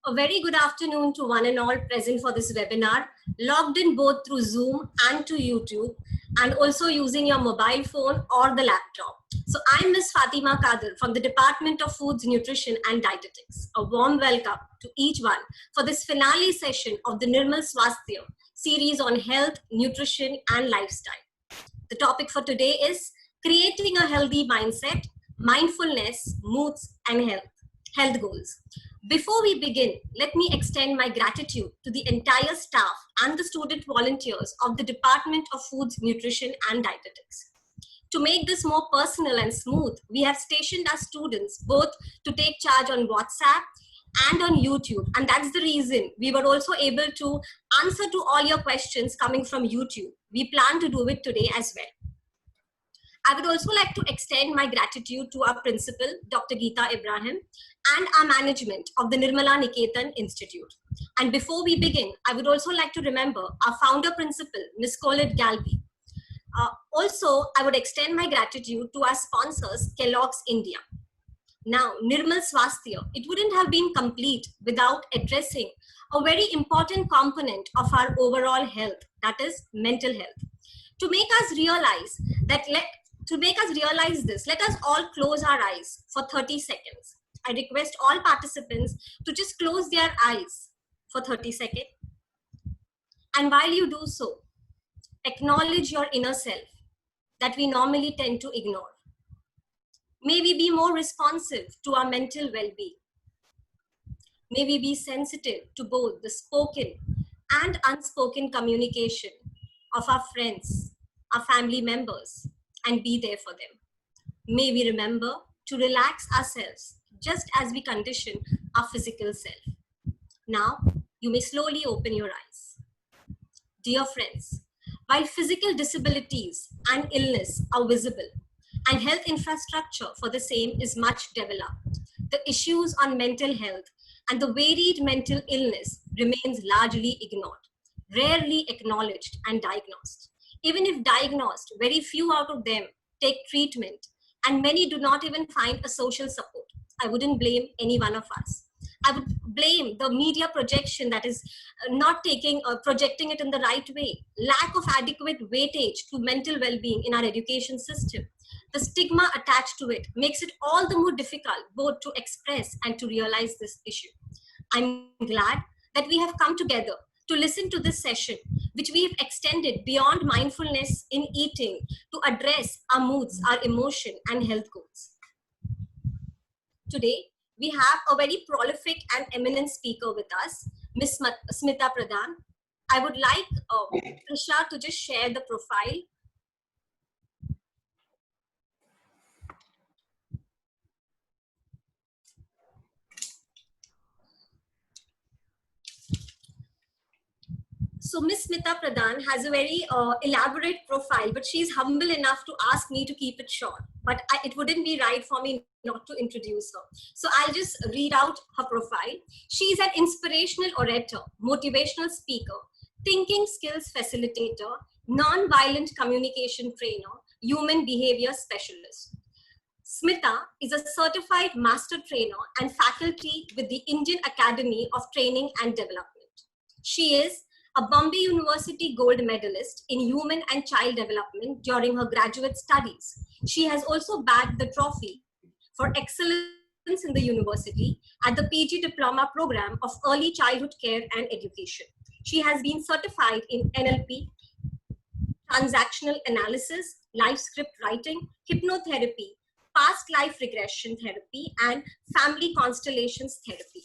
A very good afternoon to one and all present for this webinar, logged in both through Zoom and to YouTube, and also using your mobile phone or the laptop. So I'm Ms. Fatima Kadir from the Department of Foods, Nutrition and Dietetics. A warm welcome to each one for this finale session of the Nirmal Swasthya series on health, nutrition and lifestyle. The topic for today is creating a healthy mindset, mindfulness, moods and health goals. Before we begin, let me extend my gratitude to the entire staff and the student volunteers of the Department of Foods, Nutrition and Dietetics. To make this more personal and smooth, we have stationed our students both to take charge on WhatsApp and on YouTube. And that's the reason we were also able to answer to all your questions coming from YouTube. We plan to do it today as well. I would also like to extend my gratitude to our principal, Dr. Geeta Ibrahim, and our management of the Nirmala Niketan Institute. And before we begin, I would also like to remember our founder principal, Ms. Colette Galby. Also, I would extend my gratitude to our sponsors, Kellogg's India. Now, Nirmal Swasthya, it wouldn't have been complete without addressing a very important component of our overall health, that is mental health. To make us realize this, let us all close our eyes for 30 seconds. I request all participants to just close their eyes for 30 seconds. And while you do so, acknowledge your inner self that we normally tend to ignore. May we be more responsive to our mental well-being. May we be sensitive to both the spoken and unspoken communication of our friends, our family members, and be there for them. May we remember to relax ourselves just as we condition our physical self. Now, you may slowly open your eyes. Dear friends, while physical disabilities and illness are visible and health infrastructure for the same is much developed, the issues on mental health and the varied mental illness remains largely ignored, rarely acknowledged and diagnosed. Even if diagnosed, very few out of them take treatment and many do not even find a social support. I wouldn't blame any one of us. I would blame the media projection that is not projecting it in the right way, lack of adequate weightage to mental well-being in our education system. The stigma attached to it makes it all the more difficult both to express and to realize this issue. I'm glad that we have come together to listen to this session, which we have extended beyond mindfulness in eating to address our moods, our emotion, and health goals. Today, we have a very prolific and eminent speaker with us, Ms. Smita Pradhan. I would like Trisha to just share the profile. So Ms. Smita Pradhan has a very elaborate profile, but she's humble enough to ask me to keep it short. But it wouldn't be right for me not to introduce her. So I'll just read out her profile. She's an inspirational orator, motivational speaker, thinking skills facilitator, non-violent communication trainer, human behavior specialist. Smita is a certified master trainer and faculty with the Indian Academy of Training and Development. She is a Bombay University gold medalist in human and child development during her graduate studies. She has also bagged the trophy for excellence in the university at the PG Diploma Program of Early Childhood Care and Education. She has been certified in NLP, transactional analysis, life script writing, hypnotherapy, past life regression therapy, and family constellations therapy.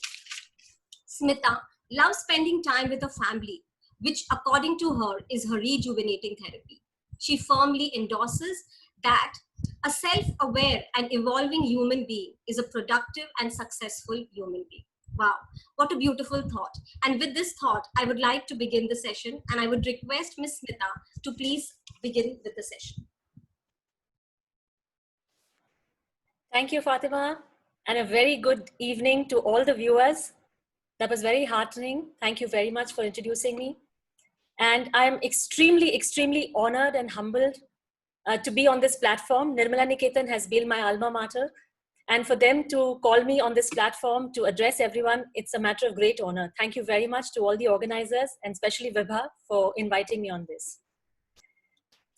Smita loves spending time with her family, which according to her is her rejuvenating therapy. She firmly endorses that a self-aware and evolving human being is a productive and successful human being. Wow, what a beautiful thought. And with this thought, I would like to begin the session, and I would request Ms. Smita to please begin with the session. Thank you, Fatima, and a very good evening to all the viewers. That was very heartening. Thank you very much for introducing me. And I'm extremely, extremely honored and humbled to be on this platform. Nirmala Niketan has been my alma mater. And for them to call me on this platform to address everyone, it's a matter of great honor. Thank you very much to all the organizers, and especially Vibha for inviting me on this.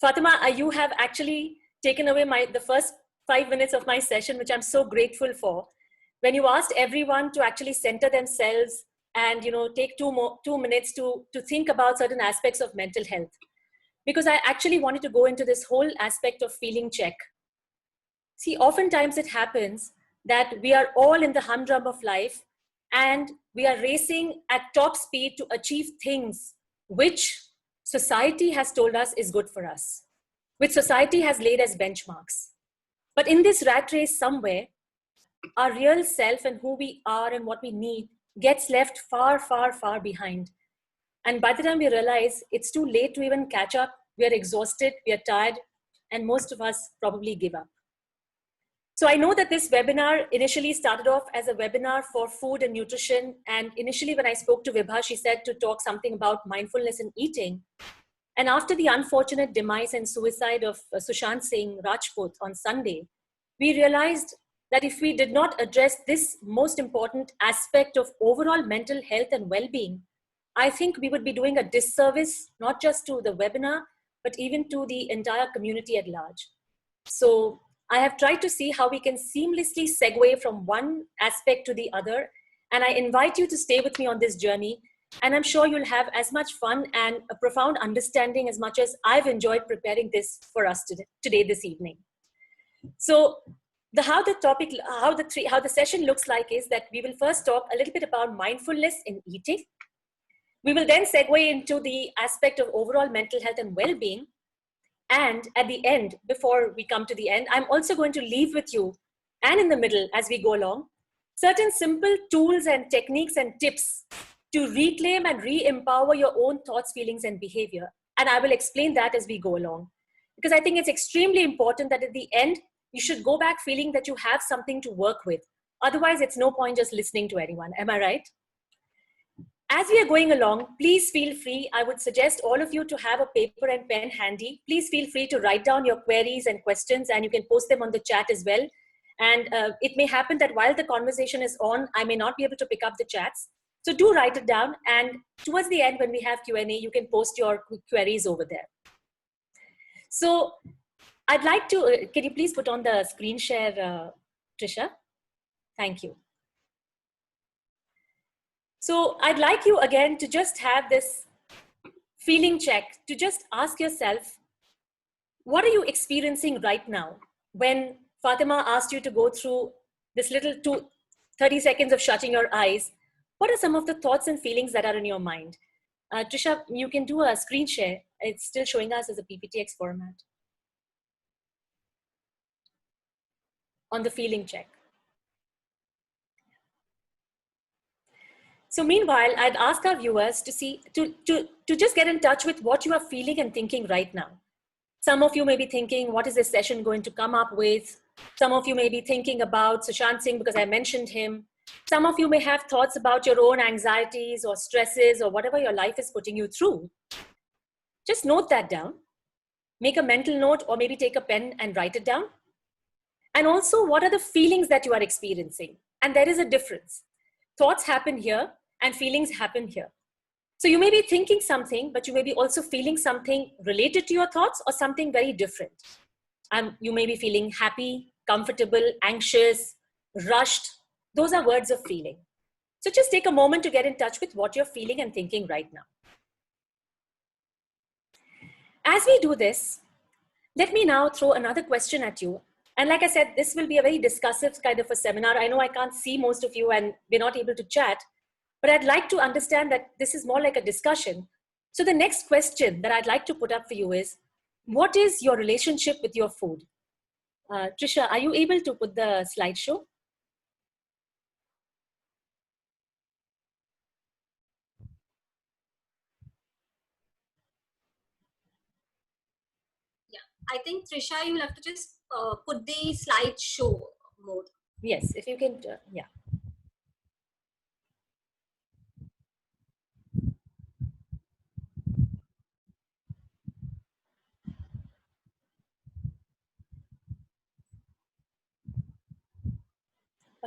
Fatima, you have actually taken away the first 5 minutes of my session, which I'm so grateful for. When you asked everyone to actually center themselves and take 2 minutes to think about certain aspects of mental health. Because I actually wanted to go into this whole aspect of feeling check. See, oftentimes it happens that we are all in the humdrum of life and we are racing at top speed to achieve things which society has told us is good for us, which society has laid as benchmarks. But in this rat race somewhere, our real self and who we are and what we need gets left far, far, far behind. And by the time we realize it's too late to even catch up, we are exhausted, we are tired, and most of us probably give up. So I know that this webinar initially started off as a webinar for food and nutrition. And initially when I spoke to Vibha, she said to talk something about mindfulness in eating. And after the unfortunate demise and suicide of Sushant Singh Rajput on Sunday, we realized that if we did not address this most important aspect of overall mental health and well-being, I think we would be doing a disservice, not just to the webinar, but even to the entire community at large. So I have tried to see how we can seamlessly segue from one aspect to the other. And I invite you to stay with me on this journey. And I'm sure you'll have as much fun and a profound understanding as much as I've enjoyed preparing this for us today this evening. So how the session looks like is that we will first talk a little bit about mindfulness in eating. We will then segue into the aspect of overall mental health and well-being. And at the end, before we come to the end, I'm also going to leave with you, and in the middle as we go along, certain simple tools and techniques and tips to reclaim and re-empower your own thoughts, feelings, and behavior. And I will explain that as we go along. Because I think it's extremely important that at the end, you should go back feeling that you have something to work with. Otherwise, it's no point just listening to anyone. Am I right? As we are going along, please feel free. I would suggest all of you to have a paper and pen handy. Please feel free to write down your queries and questions, and you can post them on the chat as well. And it may happen that while the conversation is on, I may not be able to pick up the chats. So do write it down. And towards the end, when we have Q&A, you can post your queries over there. So I'd like to, can you please put on the screen share, Trisha? Thank you. So I'd like you again to just have this feeling check, to just ask yourself, what are you experiencing right now? When Fatima asked you to go through this little 30 seconds of shutting your eyes, what are some of the thoughts and feelings that are in your mind? Trisha, you can do a screen share. It's still showing us as a PPTX format. On the feeling check. So meanwhile, I'd ask our viewers to see, to just get in touch with what you are feeling and thinking right now. Some of you may be thinking, what is this session going to come up with? Some of you may be thinking about Sushant Singh because I mentioned him. Some of you may have thoughts about your own anxieties or stresses or whatever your life is putting you through. Just note that down. Make a mental note or maybe take a pen and write it down. And also, what are the feelings that you are experiencing? And there is a difference. Thoughts happen here and feelings happen here. So you may be thinking something, but you may be also feeling something related to your thoughts or something very different. You may be feeling happy, comfortable, anxious, rushed. Those are words of feeling. So just take a moment to get in touch with what you're feeling and thinking right now. As we do this, let me now throw another question at you. And like I said, this will be a very discussive kind of a seminar. I know I can't see most of you and we're not able to chat, but I'd like to understand that this is more like a discussion. So the next question that I'd like to put up for you is, what is your relationship with your food? Trisha, are you able to put the slideshow? Yeah, I think Trisha, you'll have to just put the slideshow mode. Yes, if you can, yeah.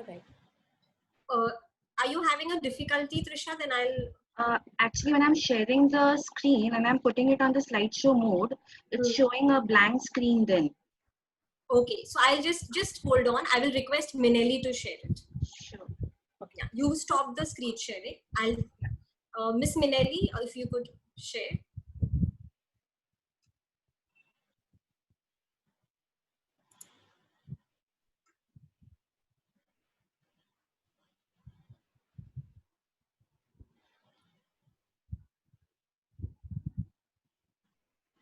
All right. Are you having a difficulty, Trisha? Then Actually, when I'm sharing the screen and I'm putting it on the slideshow mode, it's showing a blank screen then. Okay, so I'll just hold on. I will request Minelli to share it. Sure. Okay, yeah. You stop the screen sharing. I'll Miss Minelli, if you could share.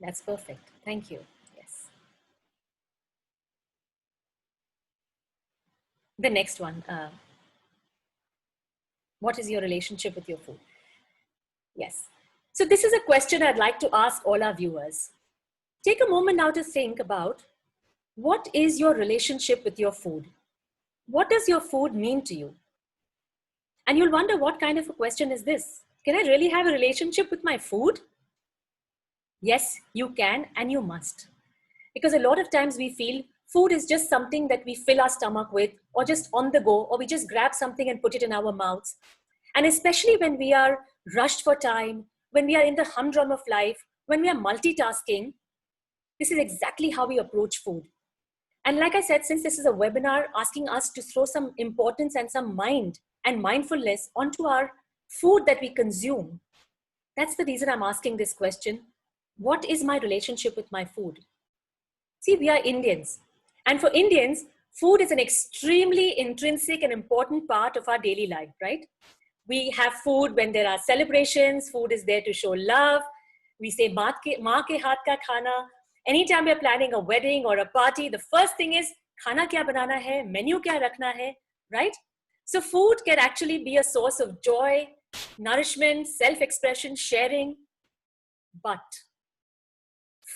That's perfect. Thank you. Yes. The next one. What is your relationship with your food? Yes. So this is a question I'd like to ask all our viewers. Take a moment now to think about, what is your relationship with your food? What does your food mean to you? And you'll wonder, what kind of a question is this? Can I really have a relationship with my food? Yes, you can and you must. Because a lot of times we feel food is just something that we fill our stomach with, or just on the go, or we just grab something and put it in our mouths. And especially when we are rushed for time, when we are in the humdrum of life, when we are multitasking, this is exactly how we approach food. And like I said, since this is a webinar asking us to throw some importance and some mind and mindfulness onto our food that we consume, that's the reason I'm asking this question. What is my relationship with my food? See, we are Indians. And for Indians, food is an extremely intrinsic and important part of our daily life, right? We have food when there are celebrations. Food is there to show love. We say, maa ke haath ka khana. Anytime we're planning a wedding or a party, the first thing is, khana kya banana hai, menu kya rakhna hai, right? So food can actually be a source of joy, nourishment, self-expression, sharing. But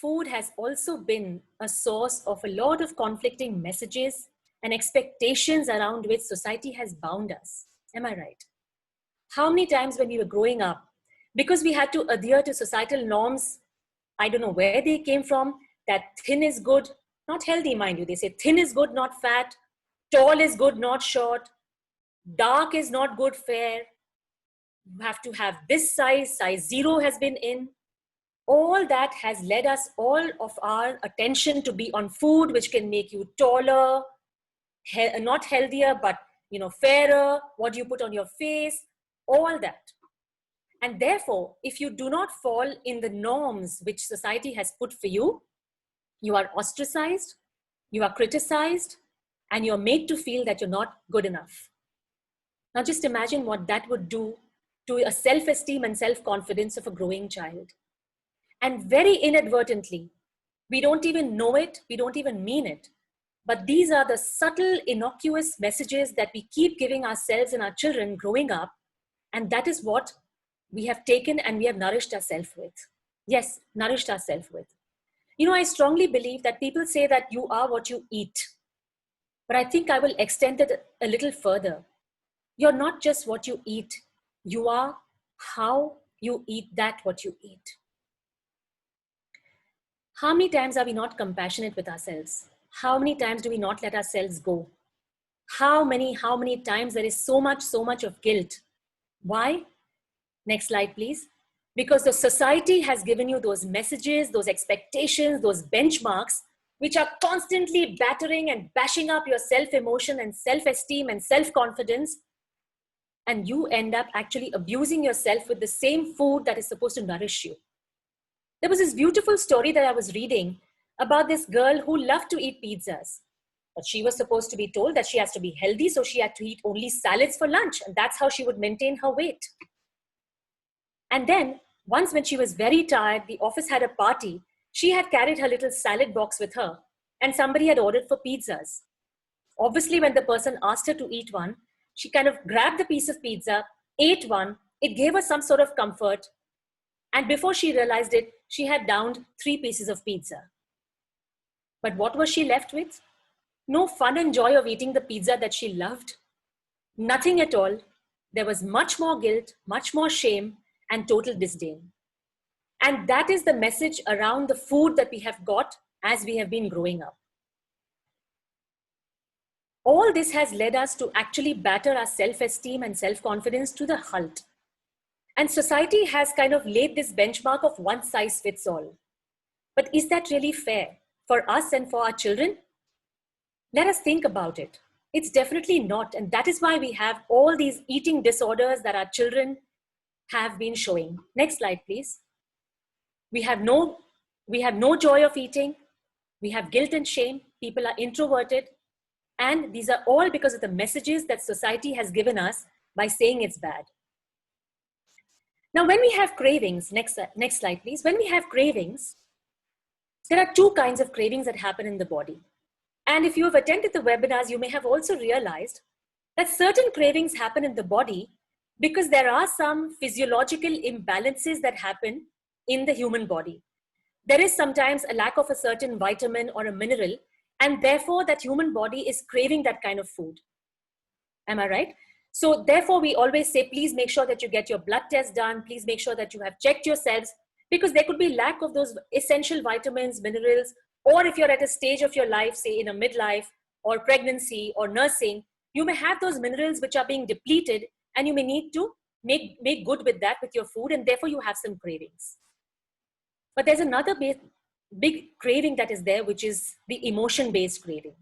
food has also been a source of a lot of conflicting messages and expectations around which society has bound us. Am I right? How many times when we were growing up, because we had to adhere to societal norms, I don't know where they came from, that thin is good, not healthy, mind you. They say thin is good, not fat. Tall is good, not short. Dark is not good, fair. You have to have this size, size 0 has been in. All that has led us all of our attention to be on food, which can make you taller, not healthier, but fairer, what you put on your face, all that. And therefore, if you do not fall in the norms which society has put for you, you are ostracized, you are criticized, and you're made to feel that you're not good enough. Now just imagine what that would do to a self-esteem and self-confidence of a growing child. And very inadvertently, we don't even know it, we don't even mean it, but these are the subtle, innocuous messages that we keep giving ourselves and our children growing up, and that is what we have taken and we have nourished ourselves with. Yes, nourished ourselves with. I strongly believe that people say that you are what you eat, but I think I will extend it a little further. You're not just what you eat, you are how you eat that what you eat. How many times are we not compassionate with ourselves? How many times do we not let ourselves go? How many times there is so much of guilt? Why? Next slide, please. Because the society has given you those messages, those expectations, those benchmarks, which are constantly battering and bashing up your self-emotion and self-esteem and self-confidence. And you end up actually abusing yourself with the same food that is supposed to nourish you. There was this beautiful story that I was reading about this girl who loved to eat pizzas. But she was supposed to be told that she has to be healthy, so she had to eat only salads for lunch, and that's how she would maintain her weight. And then, once when she was very tired, the office had a party. She had carried her little salad box with her, and somebody had ordered for pizzas. Obviously, when the person asked her to eat one, she kind of grabbed the piece of pizza, ate one. It gave her some sort of comfort. And before she realized it, she had downed 3 pieces of pizza. But what was she left with? No fun and joy of eating the pizza that she loved. Nothing at all. There was much more guilt, much more shame, and total disdain. And that is the message around the food that we have got as we have been growing up. all this has led us to actually batter our self-esteem and self-confidence to the halt. And society has kind of laid this benchmark of one size fits all. But is that really fair for us and for our children? Let us think about it. It's definitely not. And that is why we have all these eating disorders that our children have been showing. Next slide, please. We have no joy of eating. We have guilt and shame. People are introverted. And these are all because of the messages that society has given us by saying it's bad. Now, when we have cravings, next slide, please. When we have cravings, there are two kinds of cravings that happen in the body. And if you have attended the webinars, you may have also realized that certain cravings happen in the body because there are some physiological imbalances that happen in the human body. There is sometimes a lack of a certain vitamin or a mineral, and therefore that human body is craving that kind of food. Am I right? So therefore we always say, please make sure that you get your blood test done. Please make sure that you have checked yourselves, because there could be lack of those essential vitamins, minerals, or if you're at a stage of your life, say in a midlife or pregnancy or nursing, you may have those minerals which are being depleted, and you may need to make good with that with your food, and therefore you have some cravings. But there's another big craving that is there, which is the emotion-based craving.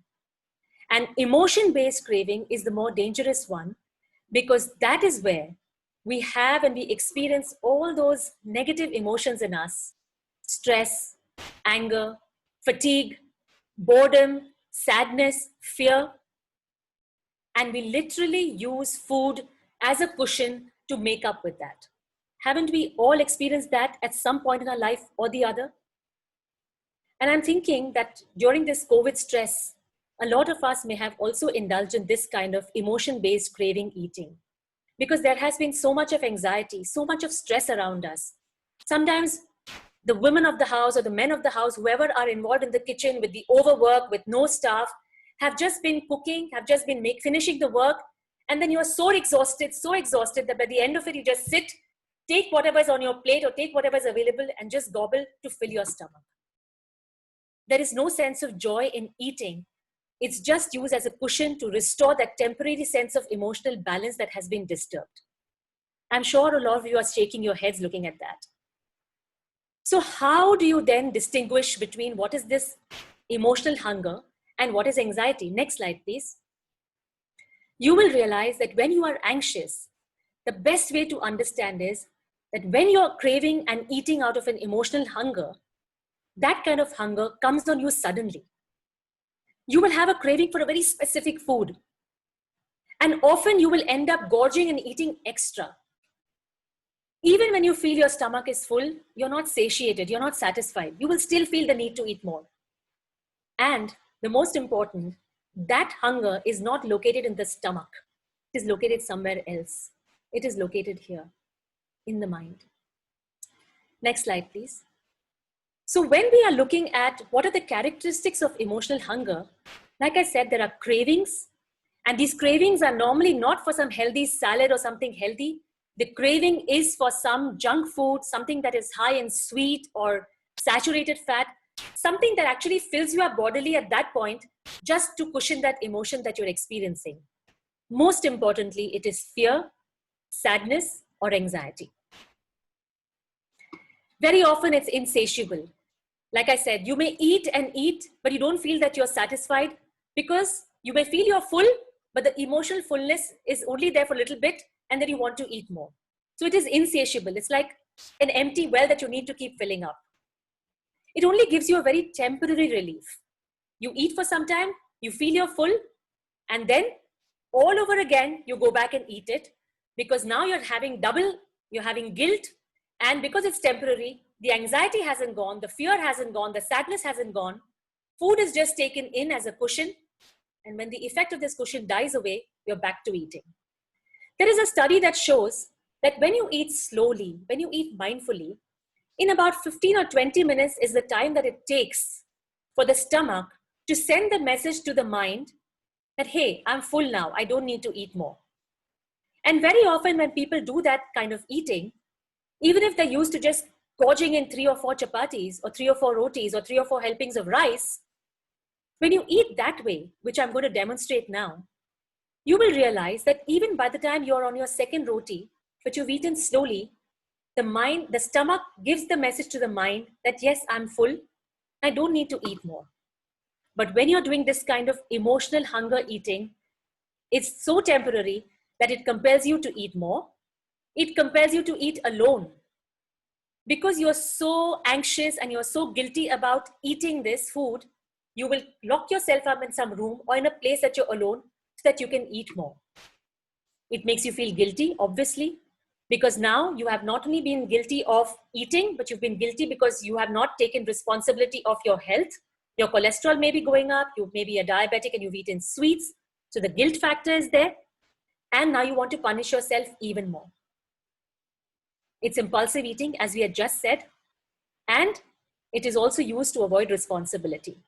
And emotion-based craving is the more dangerous one, because that is where we have and we experience all those negative emotions in us: stress, anger, fatigue, boredom, sadness, fear. And we literally use food as a cushion to make up with that. Haven't we all experienced that at some point in our life or the other? And I'm thinking that during this COVID stress, a lot of us may have also indulged in this kind of emotion-based craving eating, because there has been so much of anxiety, so much of stress around us. Sometimes the women of the house or the men of the house, whoever are involved in the kitchen with the overwork, with no staff, have just been cooking, have just been finishing the work. And then you're so exhausted that by the end of it, you just sit, take whatever is on your plate or take whatever is available and just gobble to fill your stomach. There is no sense of joy in eating. It's just used as a cushion to restore that temporary sense of emotional balance that has been disturbed. I'm sure a lot of you are shaking your heads looking at that. So how do you then distinguish between what is this emotional hunger and what is anxiety? Next slide, please. You will realize that when you are anxious, the best way to understand is that when you're craving and eating out of an emotional hunger, that kind of hunger comes on you suddenly. You will have a craving for a very specific food. And often you will end up gorging and eating extra. Even when you feel your stomach is full, you're not satiated, you're not satisfied. You will still feel the need to eat more. And the most important, that hunger is not located in the stomach. It is located somewhere else. It is located here, in the mind. Next slide, please. So when we are looking at what are the characteristics of emotional hunger, like I said, there are cravings, and these cravings are normally not for some healthy salad or something healthy. The craving is for some junk food, something that is high in sweet or saturated fat, something that actually fills you up bodily at that point, just to cushion that emotion that you're experiencing. Most importantly, it is fear, sadness, or anxiety. Very often it's insatiable. Like I said, you may eat and eat, but you don't feel that you're satisfied, because you may feel you're full, but the emotional fullness is only there for a little bit, and then you want to eat more. So it is insatiable. It's like an empty well that you need to keep filling up. It only gives you a very temporary relief. You eat for some time, you feel you're full, and then all over again, you go back and eat it, because now you're having double, you're having guilt, and because it's temporary, the anxiety hasn't gone, the fear hasn't gone, the sadness hasn't gone. Food is just taken in as a cushion, and when the effect of this cushion dies away, you're back to eating. There is a study that shows that when you eat slowly, when you eat mindfully, in about 15 or 20 minutes is the time that it takes for the stomach to send the message to the mind that, hey, I'm full now, I don't need to eat more. And very often when people do that kind of eating, even if they're used to just gorging in 3 or 4 chapatis or 3 or 4 rotis or 3 or 4 helpings of rice, When you eat that way, which I'm going to demonstrate now, you will realize that even by the time you're on your second roti, but you've eaten slowly, the stomach gives the message to the mind that yes, I'm full, I don't need to eat more. But when you're doing this kind of emotional hunger eating, it's so temporary that it compels you to eat more. It compels you to eat alone. Because you're so anxious and you're so guilty about eating this food, you will lock yourself up in some room or in a place that you're alone so that you can eat more. It makes you feel guilty, obviously, because now you have not only been guilty of eating, but you've been guilty because you have not taken responsibility of your health. Your cholesterol may be going up, you may be a diabetic and you've eaten sweets. So the guilt factor is there. And now you want to punish yourself even more. It's impulsive eating, as we had just said, and it is also used to avoid responsibility.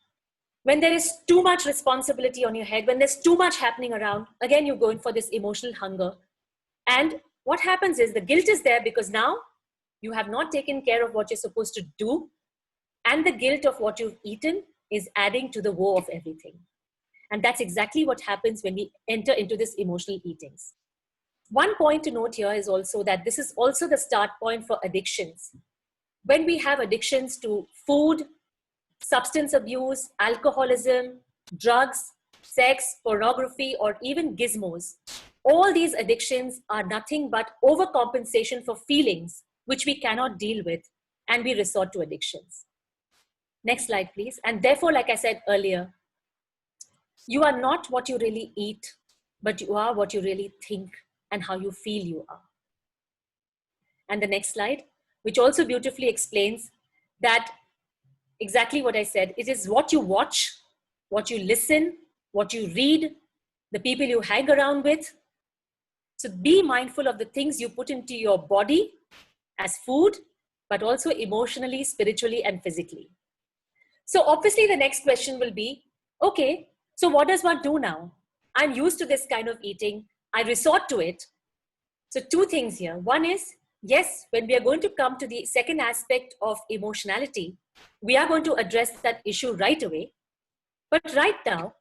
When there is too much responsibility on your head, when there's too much happening around, again, you go in for this emotional hunger. And what happens is the guilt is there because now you have not taken care of what you're supposed to do. And the guilt of what you've eaten is adding to the woe of everything. And that's exactly what happens when we enter into this emotional eatings. One point to note here is also that this is also the start point for addictions. When we have addictions to food, substance abuse, alcoholism, drugs, sex, pornography, or even gizmos, all these addictions are nothing but overcompensation for feelings which we cannot deal with, and we resort to addictions. Next slide, please. And therefore, like I said earlier, you are not what you really eat, but you are what you really think and how you feel you are. And the next slide, which also beautifully explains that exactly what I said. It is what you watch, what you listen, what you read, the people you hang around with. So be mindful of the things you put into your body as food, but also emotionally, spiritually, and physically. So obviously the next question will be, okay, so what does one do now? I'm used to this kind of eating. I resort to it. So two things here. One is, yes, when we are going to come to the second aspect of emotionality, we are going to address that issue right away. But right now,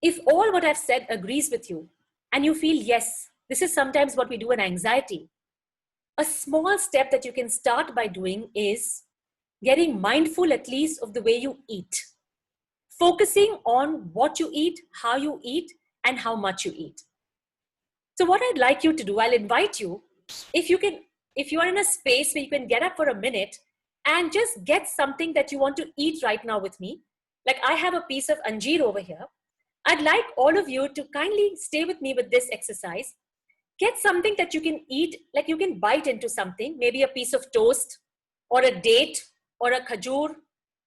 if all what I've said agrees with you and you feel, yes, this is sometimes what we do in anxiety, a small step that you can start by doing is getting mindful at least of the way you eat. Focusing on what you eat, how you eat, and how much you eat. So what I'd like you to do, I'll invite you, if you are in a space where you can get up for a minute and just get something that you want to eat right now with me. Like I have a piece of anjeer over here. I'd like all of you to kindly stay with me with this exercise. Get something that you can eat, like you can bite into something, maybe a piece of toast or a date or a khajur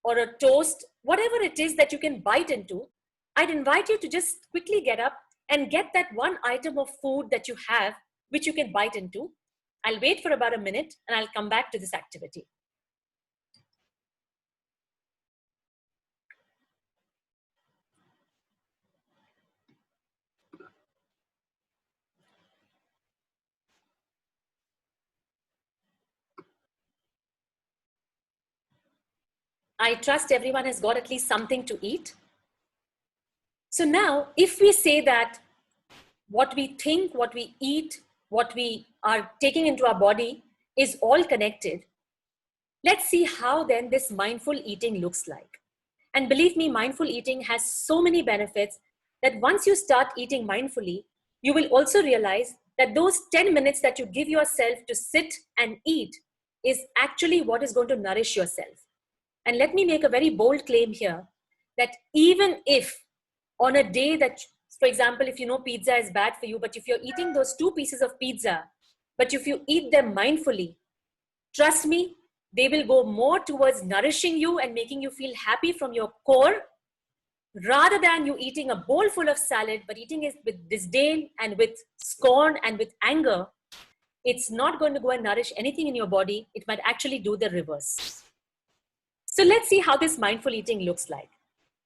or a toast, whatever it is that you can bite into. I'd invite you to just quickly get up and get that one item of food that you have, which you can bite into. I'll wait for about a minute and I'll come back to this activity. I trust everyone has got at least something to eat. So now, if we say that what we think, what we eat, what we are taking into our body is all connected, let's see how then this mindful eating looks like. And believe me, mindful eating has so many benefits that once you start eating mindfully, you will also realize that those 10 minutes that you give yourself to sit and eat is actually what is going to nourish yourself. And let me make a very bold claim here that even if on a day that, for example, if you know pizza is bad for you, but if you're eating those 2 pieces of pizza, but if you eat them mindfully, trust me, they will go more towards nourishing you and making you feel happy from your core, rather than you eating a bowl full of salad, but eating it with disdain and with scorn and with anger. It's not going to go and nourish anything in your body. It might actually do the reverse. So let's see how this mindful eating looks like.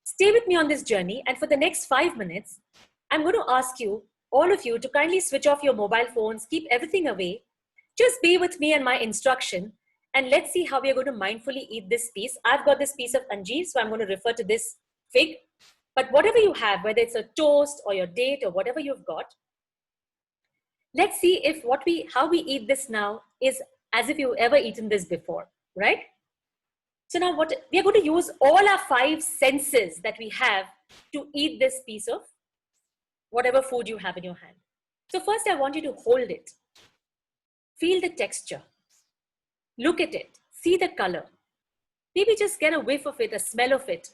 Stay with me on this journey, and for the next 5 minutes, I'm going to ask you, all of you, to kindly switch off your mobile phones, keep everything away. Just be with me and my instruction, and let's see how we are going to mindfully eat this piece. I've got this piece of anjeer, so I'm going to refer to this fig. But whatever you have, whether it's a toast or your date or whatever you've got, let's see if how we eat this now is as if you've ever eaten this before, right? So now we are going to use all our 5 senses that we have to eat this piece of whatever food you have in your hand. So first I want you to hold it. Feel the texture. Look at it. See the color. Maybe just get a whiff of it, a smell of it.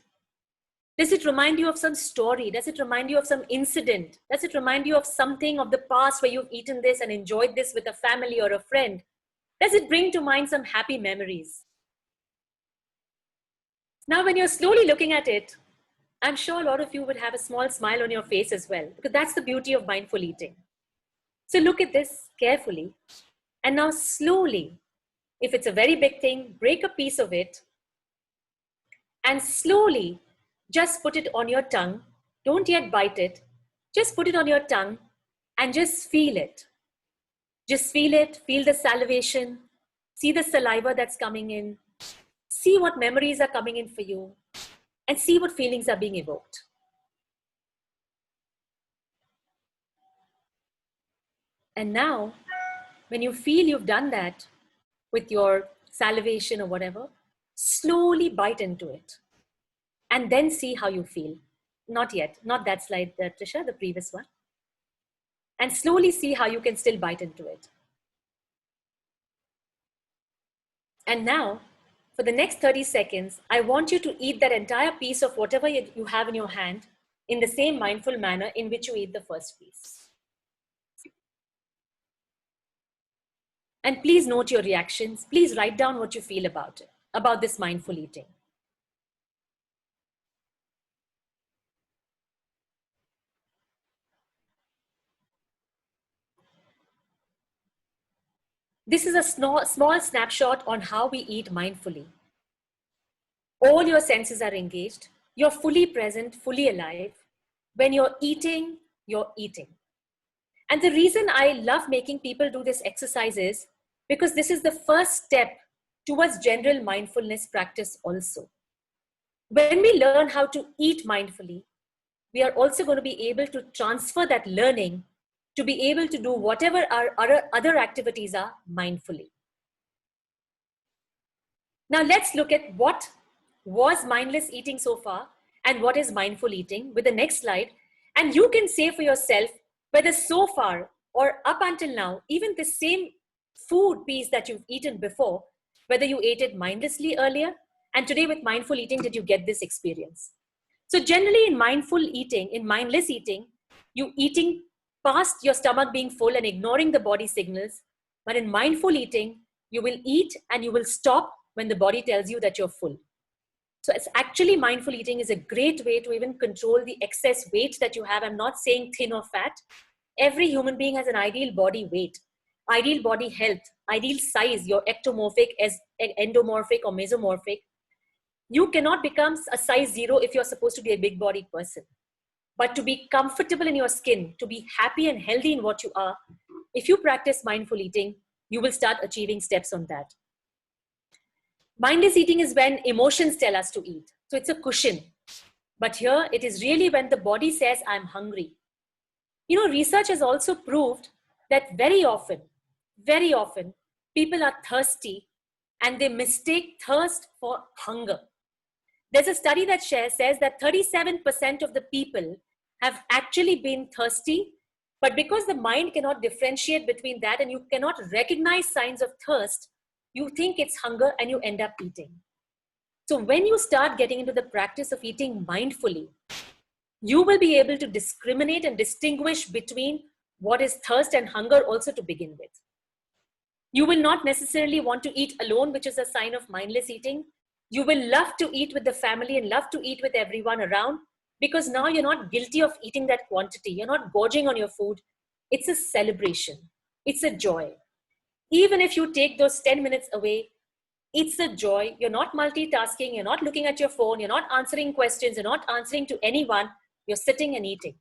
Does it remind you of some story? Does it remind you of some incident? Does it remind you of something of the past where you've eaten this and enjoyed this with a family or a friend? Does it bring to mind some happy memories? Now, when you're slowly looking at it, I'm sure a lot of you would have a small smile on your face as well, because that's the beauty of mindful eating. So look at this carefully. And now slowly, if it's a very big thing, break a piece of it and slowly just put it on your tongue. Don't yet bite it. Just put it on your tongue and just feel it. Just feel it, feel the salivation, see the saliva that's coming in, see what memories are coming in for you, and see what feelings are being evoked. And now, when you feel you've done that with your salivation or whatever, slowly bite into it and then see how you feel. Not yet, not that slide, Trisha, the previous one. And slowly see how you can still bite into it. And now, for the next 30 seconds, I want you to eat that entire piece of whatever you have in your hand in the same mindful manner in which you eat the first piece. And please note your reactions. Please write down what you feel about it, about this mindful eating. This is a small snapshot on how we eat mindfully. All your senses are engaged. You're fully present, fully alive. When you're eating, you're eating. And the reason I love making people do this exercise is because this is the first step towards general mindfulness practice also. When we learn how to eat mindfully, we are also going to be able to transfer that learning to be able to do whatever our other activities are mindfully. Now let's look at what was mindless eating so far and what is mindful eating with the next slide. And you can say for yourself whether so far or up until now, even the same food piece that you've eaten before, whether you ate it mindlessly earlier and today with mindful eating, did you get this experience? So generally in mindful eating, in mindless eating, you eating past your stomach being full and ignoring the body signals. But in mindful eating, you will eat and you will stop when the body tells you that you're full. So it's actually mindful eating is a great way to even control the excess weight that you have. I'm not saying thin or fat. Every human being has an ideal body weight, ideal body health, ideal size. You're ectomorphic, as endomorphic or mesomorphic. You cannot become a size 0 if you're supposed to be a big bodied person. But to be comfortable in your skin, to be happy and healthy in what you are, if you practice mindful eating, you will start achieving steps on that. Mindless eating is when emotions tell us to eat. So it's a cushion. But here it is really when the body says, I'm hungry. You know, research has also proved that very often, people are thirsty and they mistake thirst for hunger. There's a study that says that 37% of the people have actually been thirsty, but because the mind cannot differentiate between that and you cannot recognize signs of thirst, you think it's hunger and you end up eating. So when you start getting into the practice of eating mindfully, you will be able to discriminate and distinguish between what is thirst and hunger also to begin with. You will not necessarily want to eat alone, which is a sign of mindless eating. You will love to eat with the family and love to eat with everyone around because now you're not guilty of eating that quantity. You're not gorging on your food. It's a celebration. It's a joy. Even if you take those 10 minutes away, it's a joy. You're not multitasking. You're not looking at your phone. You're not answering questions. You're not answering to anyone. You're sitting and eating.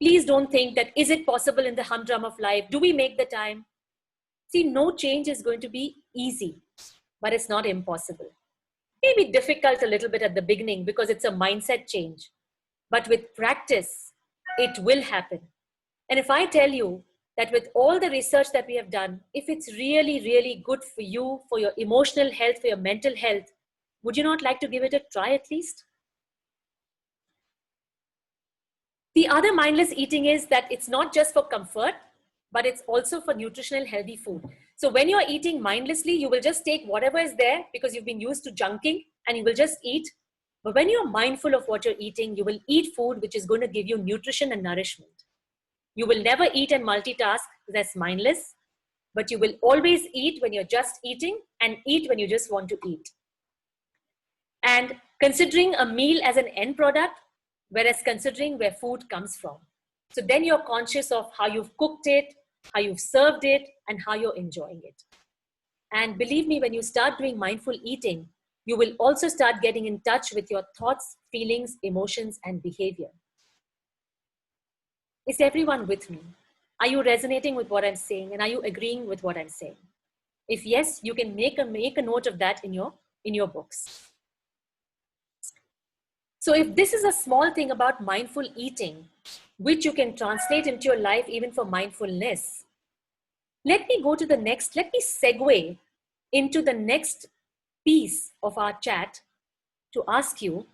Please don't think that, is it possible in the humdrum of life? Do we make the time? See, no change is going to be easy, but it's not impossible. Maybe difficult a little bit at the beginning because it's a mindset change. but with practice, it will happen. And if I tell you that with all the research that we have done, if it's really, really good for you, for your emotional health, for your mental health, would you not like to give it a try at least? The other mindless eating is that it's not just for comfort, but it's also for nutritional healthy food. So when you're eating mindlessly, you will just take whatever is there because you've been used to junking and you will just eat. But when you're mindful of what you're eating, you will eat food which is going to give you nutrition and nourishment. You will never eat and multitask, that's mindless, but you will always eat when you're just eating and eat when you just want to eat. And considering a meal as an end product, whereas considering where food comes from. So then you're conscious of how you've cooked it, how you've served it, and how you're enjoying it. And believe me, when you start doing mindful eating, you will also start getting in touch with your thoughts, feelings, emotions, and behavior. Is everyone with me? Are you resonating with what I'm saying? And are you agreeing with what I'm saying? If yes, you can make a note of that in your books. So if this is a small thing about mindful eating, which you can translate into your life even for mindfulness, let me segue into the next piece of our chat to ask you,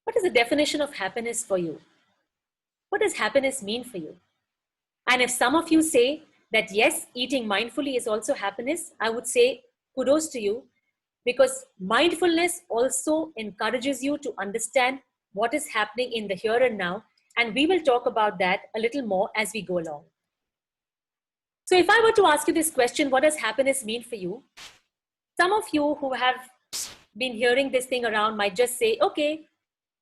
what is the definition of happiness for you? What does happiness mean for you? And if some of you say that yes, eating mindfully is also happiness, I would say kudos to you, because mindfulness also encourages you to understand what is happening in the here and now. And we will talk about that a little more as we go along. So if I were to ask you this question, what does happiness mean for you? Some of you who have been hearing this thing around might just say, okay,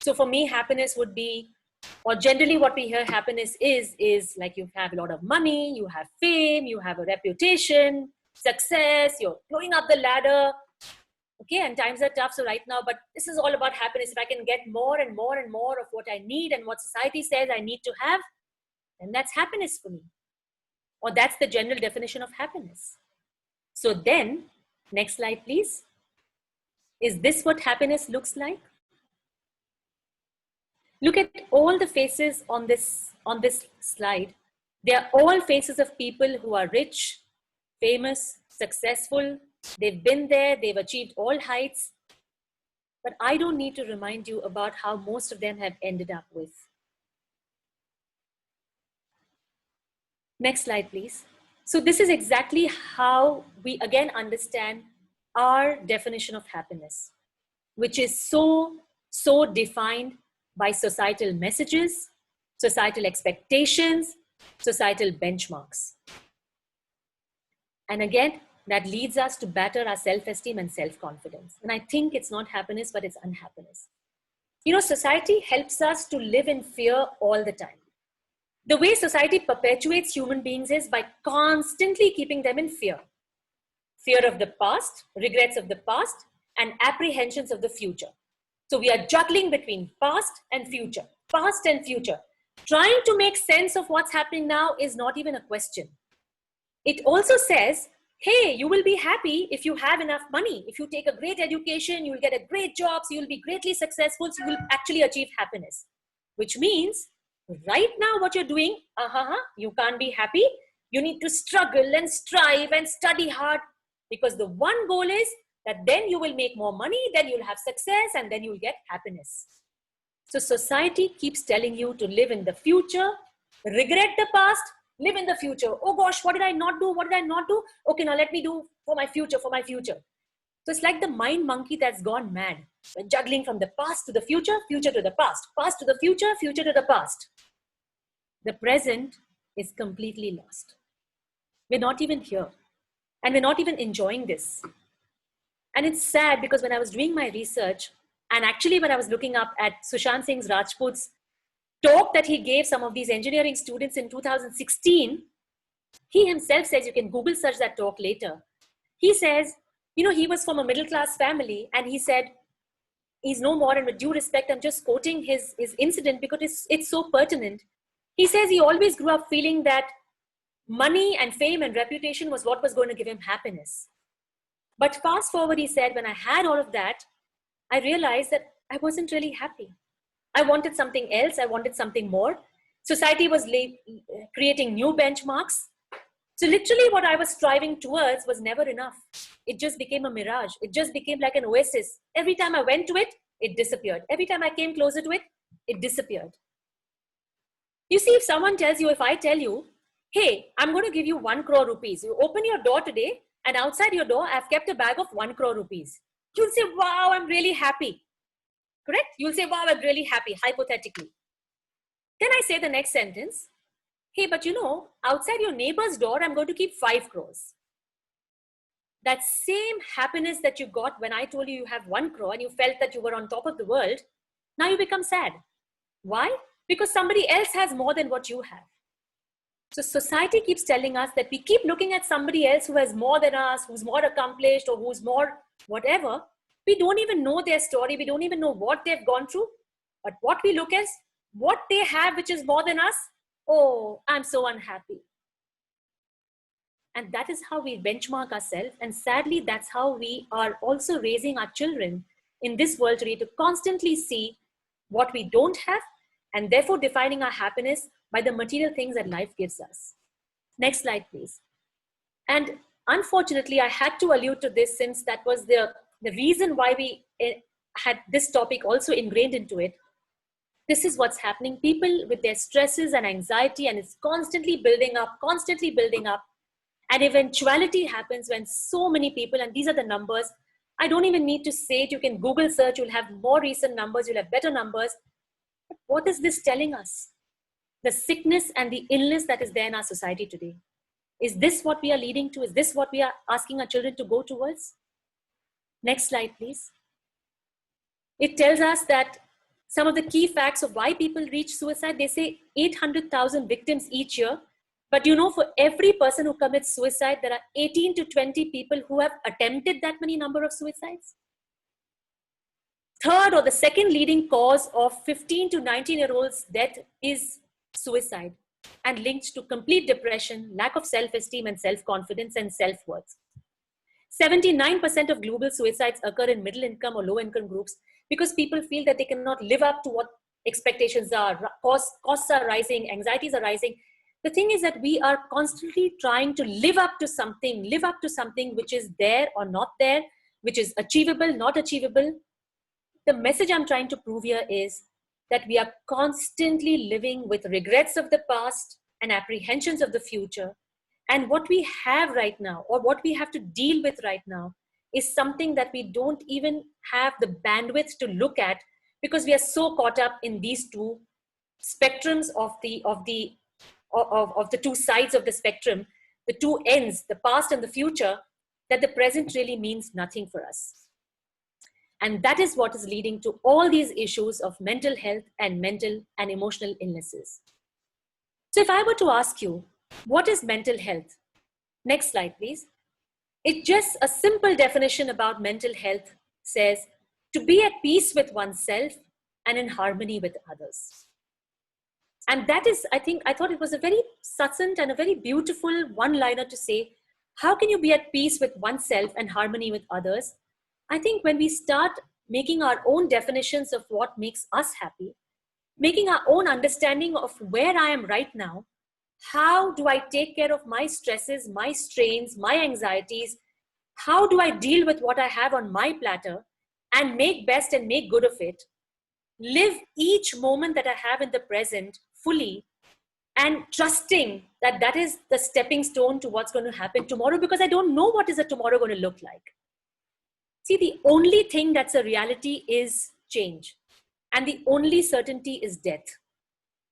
so for me, happiness would be, or generally what we hear happiness is like you have a lot of money, you have fame, you have a reputation, success, you're going up the ladder. Okay, and times are tough, so right now, but this is all about happiness. If I can get more and more and more of what I need and what society says I need to have, then that's happiness for me. Or that's the general definition of happiness. So then, next slide, please. Is this what happiness looks like? Look at all the faces on this slide. They are all faces of people who are rich, famous, successful. They've been there, they've achieved all heights. But I don't need to remind you about how most of them have ended up with. Next slide, please. So this is exactly how we again understand our definition of happiness, which is so defined by societal messages, societal expectations, societal benchmarks. And again, that leads us to batter our self-esteem and self-confidence. And I think it's not happiness, but it's unhappiness. You know, society helps us to live in fear all the time. The way society perpetuates human beings is by constantly keeping them in fear. Fear of the past, regrets of the past, and apprehensions of the future. So we are juggling between past and future, past and future. Trying to make sense of what's happening now is not even a question. It also says, hey, you will be happy if you have enough money. If you take a great education, you will get a great job, so you will be greatly successful, so you will actually achieve happiness. Which means, right now what you're doing, you can't be happy. You need to struggle and strive and study hard, because the one goal is that then you will make more money, then you'll have success, and then you'll get happiness. So society keeps telling you to live in the future, regret the past, live in the future. Oh gosh, what did I not do? What did I not do? Okay, now let me do for my future, for my future. So it's like the mind monkey that's gone mad. We're juggling from the past to the future, future to the past, past to the future, future to the past. The present is completely lost. We're not even here. And we're not even enjoying this. And it's sad because when I was doing my research, and actually when I was looking up at Sushant Singh Rajput's talk that he gave some of these engineering students in 2016, he himself says, you can Google search that talk later. He says, you know, he was from a middle-class family, and he said, he's no more, and with due respect, I'm just quoting his incident because it's so pertinent. He says he always grew up feeling that money and fame and reputation was what was going to give him happiness. But fast forward, he said, when I had all of that, I realized that I wasn't really happy. I wanted something else. I wanted something more. Society was creating new benchmarks. So literally what I was striving towards was never enough. It just became a mirage. It just became like an oasis. Every time I went to it, it disappeared. Every time I came closer to it, it disappeared. You see, if someone tells you, if I tell you, hey, I'm going to give you 1 crore rupees. You open your door today and outside your door, I've kept a bag of 1 crore rupees. You'll say, wow, I'm really happy. Correct? You'll say, wow, I'm really happy, hypothetically. Then I say the next sentence, hey, but you know, outside your neighbor's door, I'm going to keep 5 crores. That same happiness that you got when I told you you have 1 crore and you felt that you were on top of the world, now you become sad. Why? Because somebody else has more than what you have. So society keeps telling us that we keep looking at somebody else who has more than us, who's more accomplished or who's more whatever. We don't even know their story. We don't even know what they've gone through. But what we look at is what they have, which is more than us. Oh, I'm so unhappy. And that is how we benchmark ourselves. And sadly, that's how we are also raising our children in this world today, to constantly see what we don't have and therefore defining our happiness by the material things that life gives us. Next slide, please. And unfortunately, I had to allude to this since that was the reason why we had this topic also ingrained into it. This is what's happening. People with their stresses and anxiety, and it's constantly building up. And eventuality happens when so many people, and these are the numbers, I don't even need to say it, you can Google search, you'll have more recent numbers, you'll have better numbers. But what is this telling us? The sickness and the illness that is there in our society today. Is this what we are leading to? Is this what we are asking our children to go towards? Next slide, please. It tells us that some of the key facts of why people reach suicide, they say 800,000 victims each year. But you know, for every person who commits suicide, there are 18 to 20 people who have attempted that many number of suicides. Third, or the second leading cause of 15 to 19-year-olds' death is suicide, and linked to complete depression, lack of self-esteem and self-confidence and self-worth. 79% of global suicides occur in middle-income or low-income groups because people feel that they cannot live up to what expectations are. Costs are rising, anxieties are rising. The thing is that we are constantly trying to live up to something which is there or not there, which is achievable, not achievable. The message I'm trying to prove here is that we are constantly living with regrets of the past and apprehensions of the future. And what we have right now, or what we have to deal with right now, is something that we don't even have the bandwidth to look at, because we are so caught up in these two spectrums of the two sides of the spectrum, the two ends, the past and the future, that the present really means nothing for us. And that is what is leading to all these issues of mental health and mental and emotional illnesses. So if I were to ask you, what is mental health? Next slide, please. It's just a simple definition about mental health says to be at peace with oneself and in harmony with others. And that is, I thought it was a very succinct and a very beautiful one-liner to say, how can you be at peace with oneself and harmony with others? I think when we start making our own definitions of what makes us happy, making our own understanding of where I am right now, how do I take care of my stresses, my strains, my anxieties? How do I deal with what I have on my platter and make best and make good of it? Live each moment that I have in the present fully and trusting that that is the stepping stone to what's going to happen tomorrow, because I don't know what is the tomorrow going to look like. See, the only thing that's a reality is change. And the only certainty is death.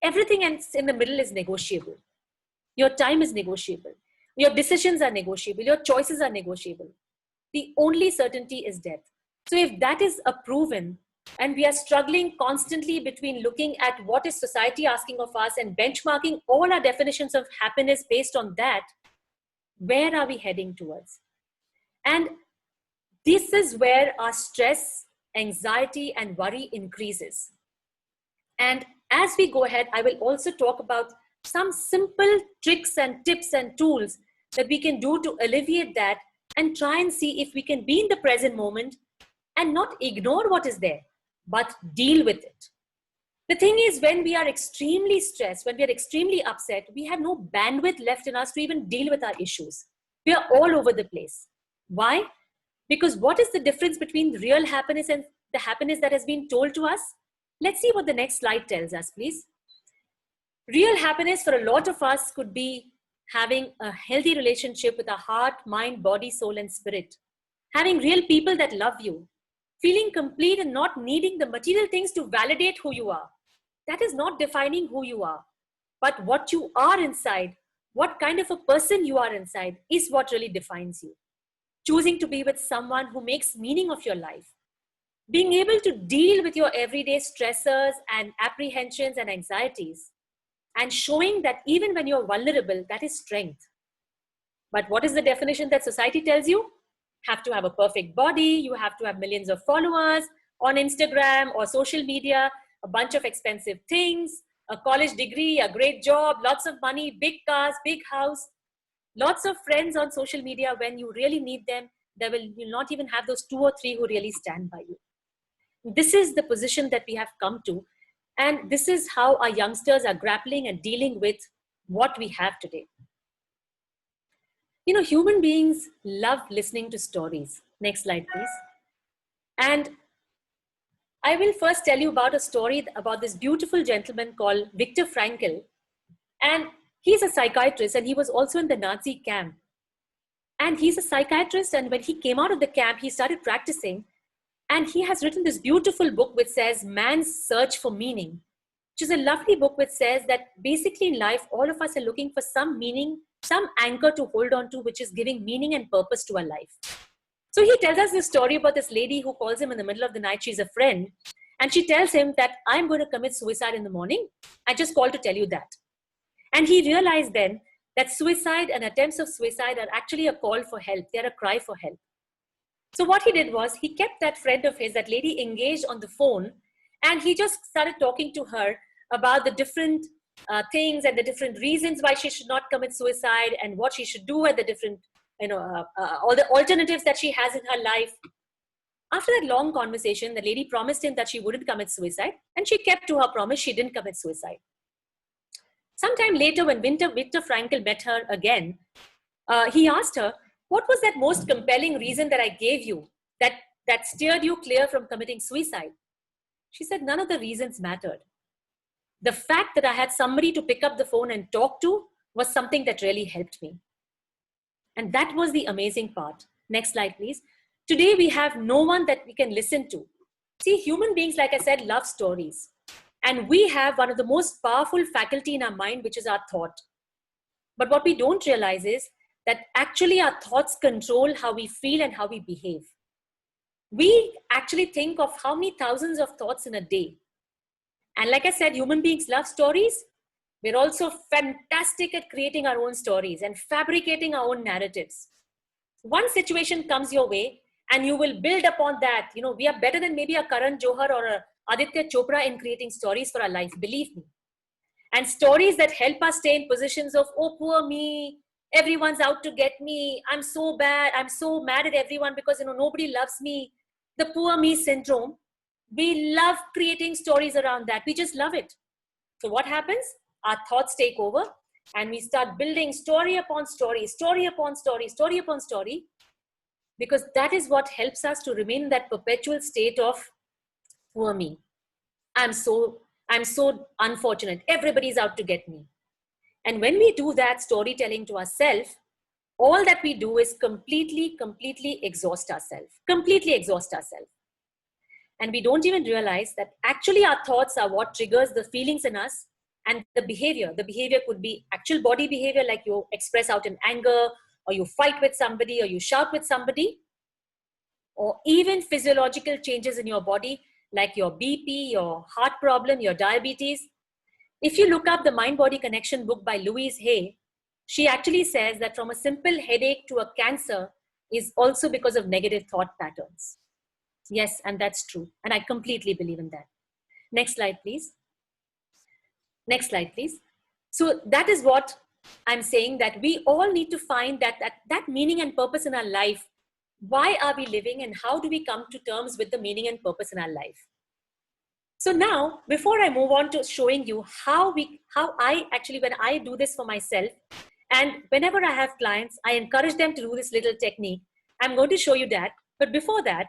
Everything else in the middle is negotiable. Your time is negotiable. Your decisions are negotiable. Your choices are negotiable. The only certainty is death. So if that is a proven, and we are struggling constantly between looking at what is society asking of us and benchmarking all our definitions of happiness based on that, where are we heading towards? And this is where our stress, anxiety, and worry increases. And as we go ahead, I will also talk about some simple tricks and tips and tools that we can do to alleviate that and try and see if we can be in the present moment and not ignore what is there, but deal with it. The thing is, when we are extremely stressed, when we are extremely upset, we have no bandwidth left in us to even deal with our issues. We are all over the place. Why? Because what is the difference between real happiness and the happiness that has been told to us? Let's see what the next slide tells us, please. Real happiness for a lot of us could be having a healthy relationship with our heart, mind, body, soul, and spirit. Having real people that love you. Feeling complete and not needing the material things to validate who you are. That is not defining who you are. But what you are inside, what kind of a person you are inside, is what really defines you. Choosing to be with someone who makes meaning of your life. Being able to deal with your everyday stressors and apprehensions and anxieties. And showing that even when you're vulnerable, that is strength. But what is the definition that society tells you? Have to have a perfect body, you have to have millions of followers on Instagram or social media, a bunch of expensive things, a college degree, a great job, lots of money, big cars, big house, lots of friends on social media. When you really need them, you'll not even have those 2 or 3 who really stand by you. This is the position that we have come to. And this is how our youngsters are grappling and dealing with what we have today. You know, human beings love listening to stories. Next slide, please. And I will first tell you about a story about this beautiful gentleman called Viktor Frankl. And he's a psychiatrist, and he was also in the Nazi camp. And he's a psychiatrist, and when he came out of the camp, he started practicing. And he has written this beautiful book which says Man's Search for Meaning, which is a lovely book which says that basically in life, all of us are looking for some meaning, some anchor to hold on to, which is giving meaning and purpose to our life. So he tells us this story about this lady who calls him in the middle of the night. She's a friend. And she tells him that I'm going to commit suicide in the morning. I just called to tell you that. And he realized then that suicide and attempts of suicide are actually a call for help. They're a cry for help. So what he did was he kept that friend of his, that lady, engaged on the phone, and he just started talking to her about the different things and the different reasons why she should not commit suicide and what she should do and the different, all the alternatives that she has in her life. After that long conversation, the lady promised him that she wouldn't commit suicide, and she kept to her promise. She didn't commit suicide. Sometime later, when Viktor Frankl met her again, he asked her, what was that most compelling reason that I gave you that steered you clear from committing suicide? She said, none of the reasons mattered. The fact that I had somebody to pick up the phone and talk to was something that really helped me. And that was the amazing part. Next slide, please. Today, we have no one that we can listen to. See, human beings, like I said, love stories. And we have one of the most powerful faculty in our mind, which is our thought. But what we don't realize is that actually our thoughts control how we feel and how we behave. We actually think of how many thousands of thoughts in a day. And like I said, human beings love stories. We're also fantastic at creating our own stories and fabricating our own narratives. One situation comes your way and you will build upon that. You know, we are better than maybe a Karan Johar or a Aditya Chopra in creating stories for our life, believe me. And stories that help us stay in positions of, oh, poor me, everyone's out to get me, I'm so bad, I'm so mad at everyone because, nobody loves me, the poor me syndrome. We love creating stories around that. We just love it. So what happens? Our thoughts take over and we start building story upon story, story upon story, story upon story, because that is what helps us to remain in that perpetual state of, poor me, I'm so unfortunate, everybody's out to get me. And when we do that storytelling to ourselves, all that we do is completely exhaust ourselves, And we don't even realize that actually our thoughts are what triggers the feelings in us and the behavior. The behavior could be actual body behavior, like you express out in anger, or you fight with somebody, or you shout with somebody, or even physiological changes in your body, like your BP, your heart problem, your diabetes. If you look up the Mind-Body Connection book by Louise Hay, she actually says that from a simple headache to a cancer is also because of negative thought patterns. Yes, and that's true. And I completely believe in that. Next slide, please. Next slide, please. So that is what I'm saying, that we all need to find that meaning and purpose in our life. Why are we living and how do we come to terms with the meaning and purpose in our life? So now, before I move on to showing you how I actually, when I do this for myself, and whenever I have clients, I encourage them to do this little technique. I'm going to show you that. But before that,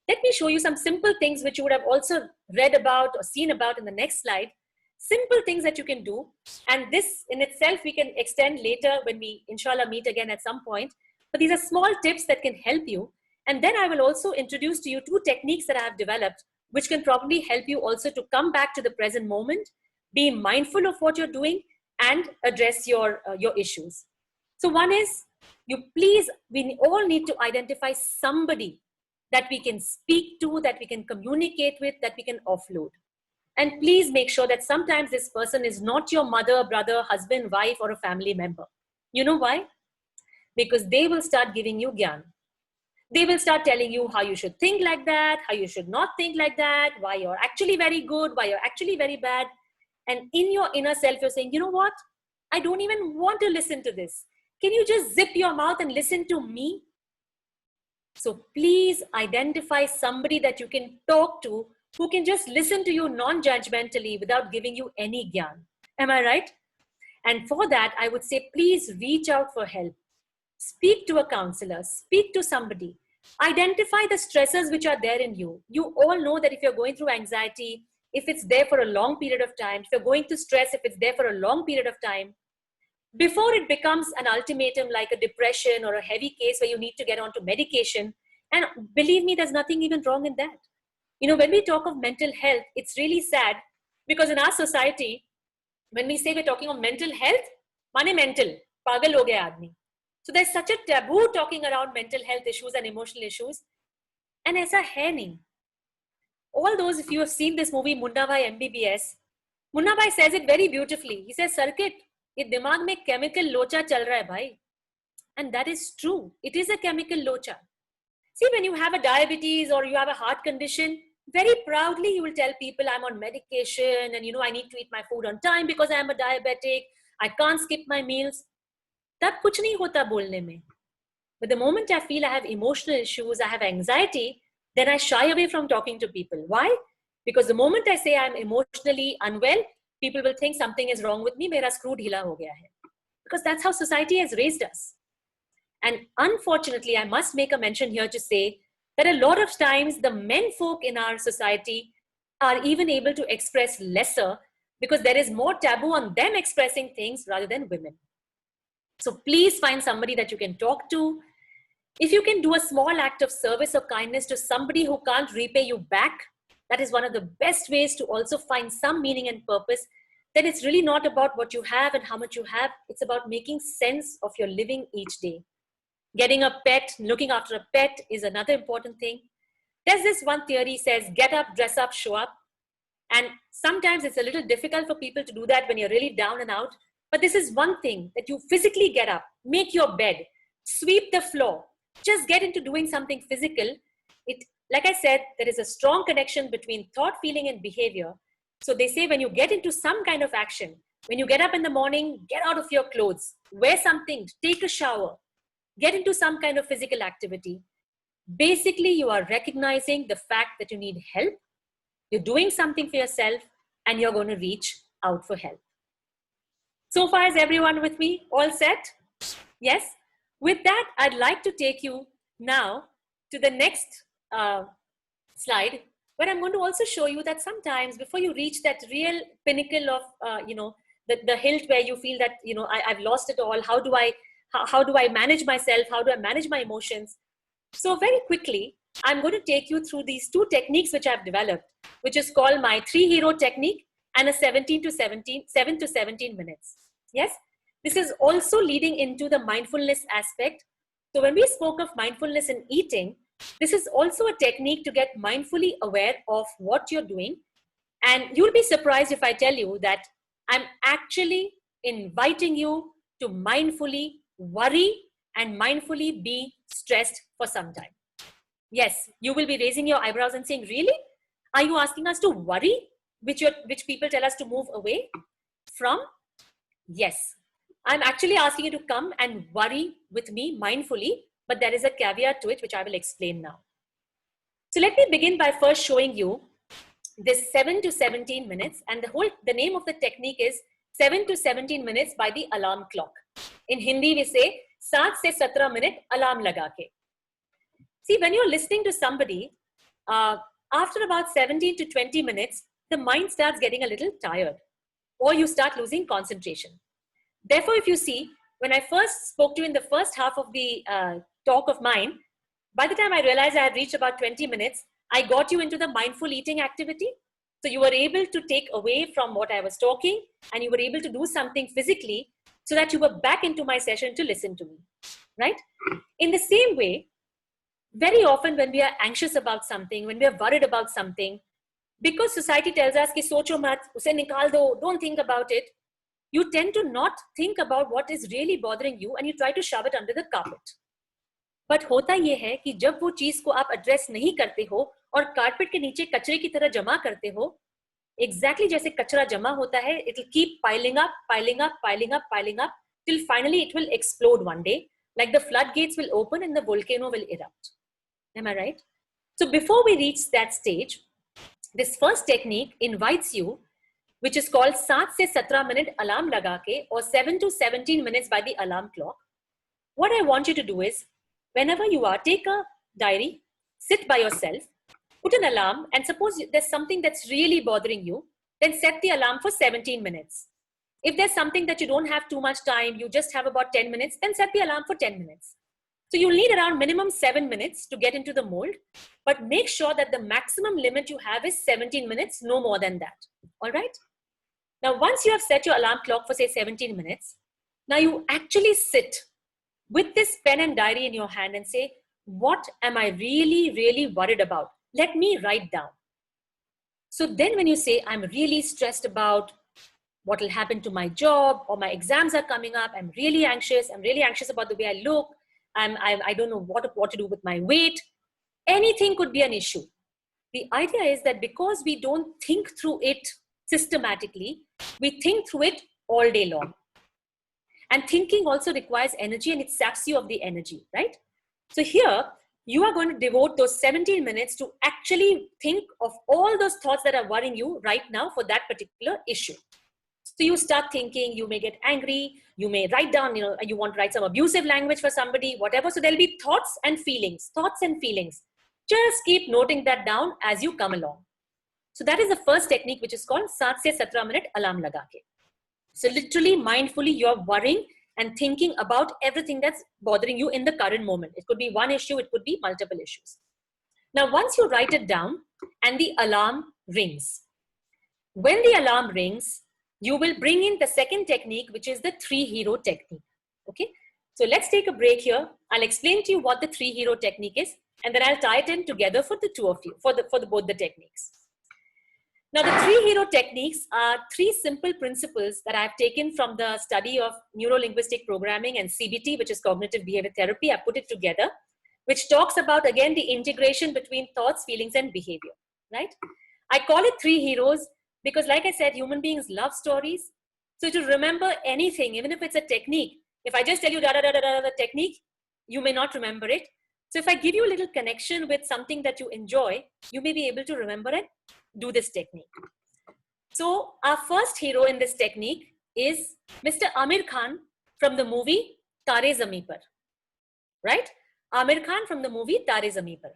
let me show you some simple things which you would have also read about or seen about in the next slide. Simple things that you can do. And this in itself, we can extend later when we, inshallah, meet again at some point. But these are small tips that can help you. And then I will also introduce to you 2 techniques that I have developed, which can probably help you also to come back to the present moment, be mindful of what you're doing, and address your issues. So one is, we all need to identify somebody that we can speak to, that we can communicate with, that we can offload. And please make sure that sometimes this person is not your mother, brother, husband, wife, or a family member. You know why? Because they will start giving you gyan. They will start telling you how you should think like that, how you should not think like that, why you're actually very good, why you're actually very bad. And in your inner self, you're saying, you know what? I don't even want to listen to this. Can you just zip your mouth and listen to me? So please identify somebody that you can talk to who can just listen to you non-judgmentally without giving you any gyan. Am I right? And for that, I would say, please reach out for help. Speak to a counselor, speak to somebody. Identify the stresses which are there in you. You all know that if you're going through anxiety, if it's there for a long period of time, if you're going through stress, if it's there for a long period of time, before it becomes an ultimatum like a depression or a heavy case where you need to get onto medication, and believe me, there's nothing even wrong in that. You know, when we talk of mental health, it's really sad because in our society, when we say we're talking of mental health, mane mental, pagal ho gaya aadmi. So there's such a taboo talking around mental health issues and emotional issues. And aisa hai nahi. All those, if you have seen this movie, Munna Bhai MBBS, Munna Bhai says it very beautifully. He says, Circuit, ye dimag mein chemical locha chal raha hai bhai. And that is true. It is a chemical locha. See, when you have a diabetes or you have a heart condition, very proudly you will tell people I'm on medication and, you know, I need to eat my food on time because I am a diabetic. I can't skip my meals. Tab kuch nahi hota bolne mein. But the moment I feel I have emotional issues, I have anxiety, then I shy away from talking to people. Why? Because the moment I say I'm emotionally unwell, people will think something is wrong with me. Mera screw dhila ho gaya hai. Because that's how society has raised us. And unfortunately, I must make a mention here to say that a lot of times the men folk in our society are even able to express lesser because there is more taboo on them expressing things rather than women. So please find somebody that you can talk to. If you can do a small act of service or kindness to somebody who can't repay you back, that is one of the best ways to also find some meaning and purpose. Then it's really not about what you have and how much you have. It's about making sense of your living each day. Getting a pet, looking after a pet is another important thing. There's this one theory says, get up, dress up, show up. And sometimes it's a little difficult for people to do that when you're really down and out. But this is one thing that you physically get up, make your bed, sweep the floor, just get into doing something physical. It, like I said, there is a strong connection between thought, feeling, and behavior. So they say when you get into some kind of action, when you get up in the morning, get out of your clothes, wear something, take a shower, get into some kind of physical activity. Basically, you are recognizing the fact that you need help, you're doing something for yourself, and you're going to reach out for help. So far, is everyone with me? All set? Yes? With that, I'd like to take you now to the next slide, where I'm going to also show you that sometimes before you reach that real pinnacle of, the hilt where you feel that, I've lost it all, how do I manage myself? How do I manage my emotions? So very quickly, I'm going to take you through these 2 techniques which I've developed, which is called my 3 hero technique and a 7 to 17 minutes. Yes, this is also leading into the mindfulness aspect. So when we spoke of mindfulness in eating, this is also a technique to get mindfully aware of what you're doing. And you'll be surprised if I tell you that I'm actually inviting you to mindfully worry and mindfully be stressed for some time. Yes, you will be raising your eyebrows and saying, really? Are you asking us to worry, which people tell us to move away from? Yes, I'm actually asking you to come and worry with me mindfully, but there is a caveat to it, which I will explain now. So let me begin by first showing you this 7 to 17 minutes, and the name of the technique is 7 to 17 minutes by the alarm clock. In Hindi we say 7 se 17 minute alarm laga ke. See, when you're listening to somebody, after about 17 to 20 minutes, the mind starts getting a little tired, or you start losing concentration. Therefore, if you see, when I first spoke to you in the first half of the talk of mine, by the time I realized I had reached about 20 minutes, I got you into the mindful eating activity. So you were able to take away from what I was talking, and you were able to do something physically so that you were back into my session to listen to me, right? In the same way, very often when we are anxious about something, when we are worried about something, because society tells us ki socho mat, use nikal do, don't think about it, you tend to not think about what is really bothering you, and you try to shove it under the carpet. But होता ये है कि जब वो चीज को आप address नहीं करते हो और कारपेट के नीचे कचरे की तरह जमा करते हो, exactly जैसे कचरा जमा होता है, it will keep piling up, piling up, piling up, piling up, till finally it will explode one day, like the floodgates will open and the volcano will erupt. Am I right? So before we reach that stage, this first technique invites you, which is called 7 se 17 minute alarm laga ke, or 7 to 17 minutes by the alarm clock. What I want you to do is, whenever you are, take a diary, sit by yourself, put an alarm, and suppose there's something that's really bothering you, then set the alarm for 17 minutes. If there's something that you don't have too much time, you just have about 10 minutes, then set the alarm for 10 minutes. So you'll need around minimum 7 minutes to get into the mold, but make sure that the maximum limit you have is 17 minutes, no more than that. All right? Now, once you have set your alarm clock for say 17 minutes, now you actually sit with this pen and diary in your hand and say, what am I really, really worried about? Let me write down. So then when you say, I'm really stressed about what will happen to my job, or my exams are coming up, I'm really anxious about the way I look, I don't know what to do with my weight, anything could be an issue. The idea is that because we don't think through it systematically, we think through it all day long. And thinking also requires energy, and it saps you of the energy, right? So here, you are going to devote those 17 minutes to actually think of all those thoughts that are worrying you right now for that particular issue. So you start thinking, you may get angry, you may write down, you want to write some abusive language for somebody, whatever. So there'll be thoughts and feelings. Just keep noting that down as you come along. So that is the first technique, which is called 7 se 17 minute alarm laga ke. So literally, mindfully, you're worrying and thinking about everything that's bothering you in the current moment. It could be one issue, it could be multiple issues. Now, once you write it down and the alarm rings, when the alarm rings, you will bring in the second technique, which is the 3-hero technique. Okay, so let's take a break here. I'll explain to you what the 3-hero technique is, and then I'll tie it in together for the two of you, for both the techniques. Now, the 3-hero techniques are 3 simple principles that I've taken from the study of neuro-linguistic programming and CBT, which is cognitive behavior therapy. I put it together, which talks about, again, the integration between thoughts, feelings, and behavior, right? I call it 3 heroes because, like I said, human beings love stories. So to remember anything, even if it's a technique, if I just tell you the technique, you may not remember it. So if I give you a little connection with something that you enjoy, you may be able to remember it. Do this technique. So our first hero in this technique is Mr. Aamir Khan from the movie Taare Zameen Par, right? Aamir Khan from the movie Taare Zameen Par.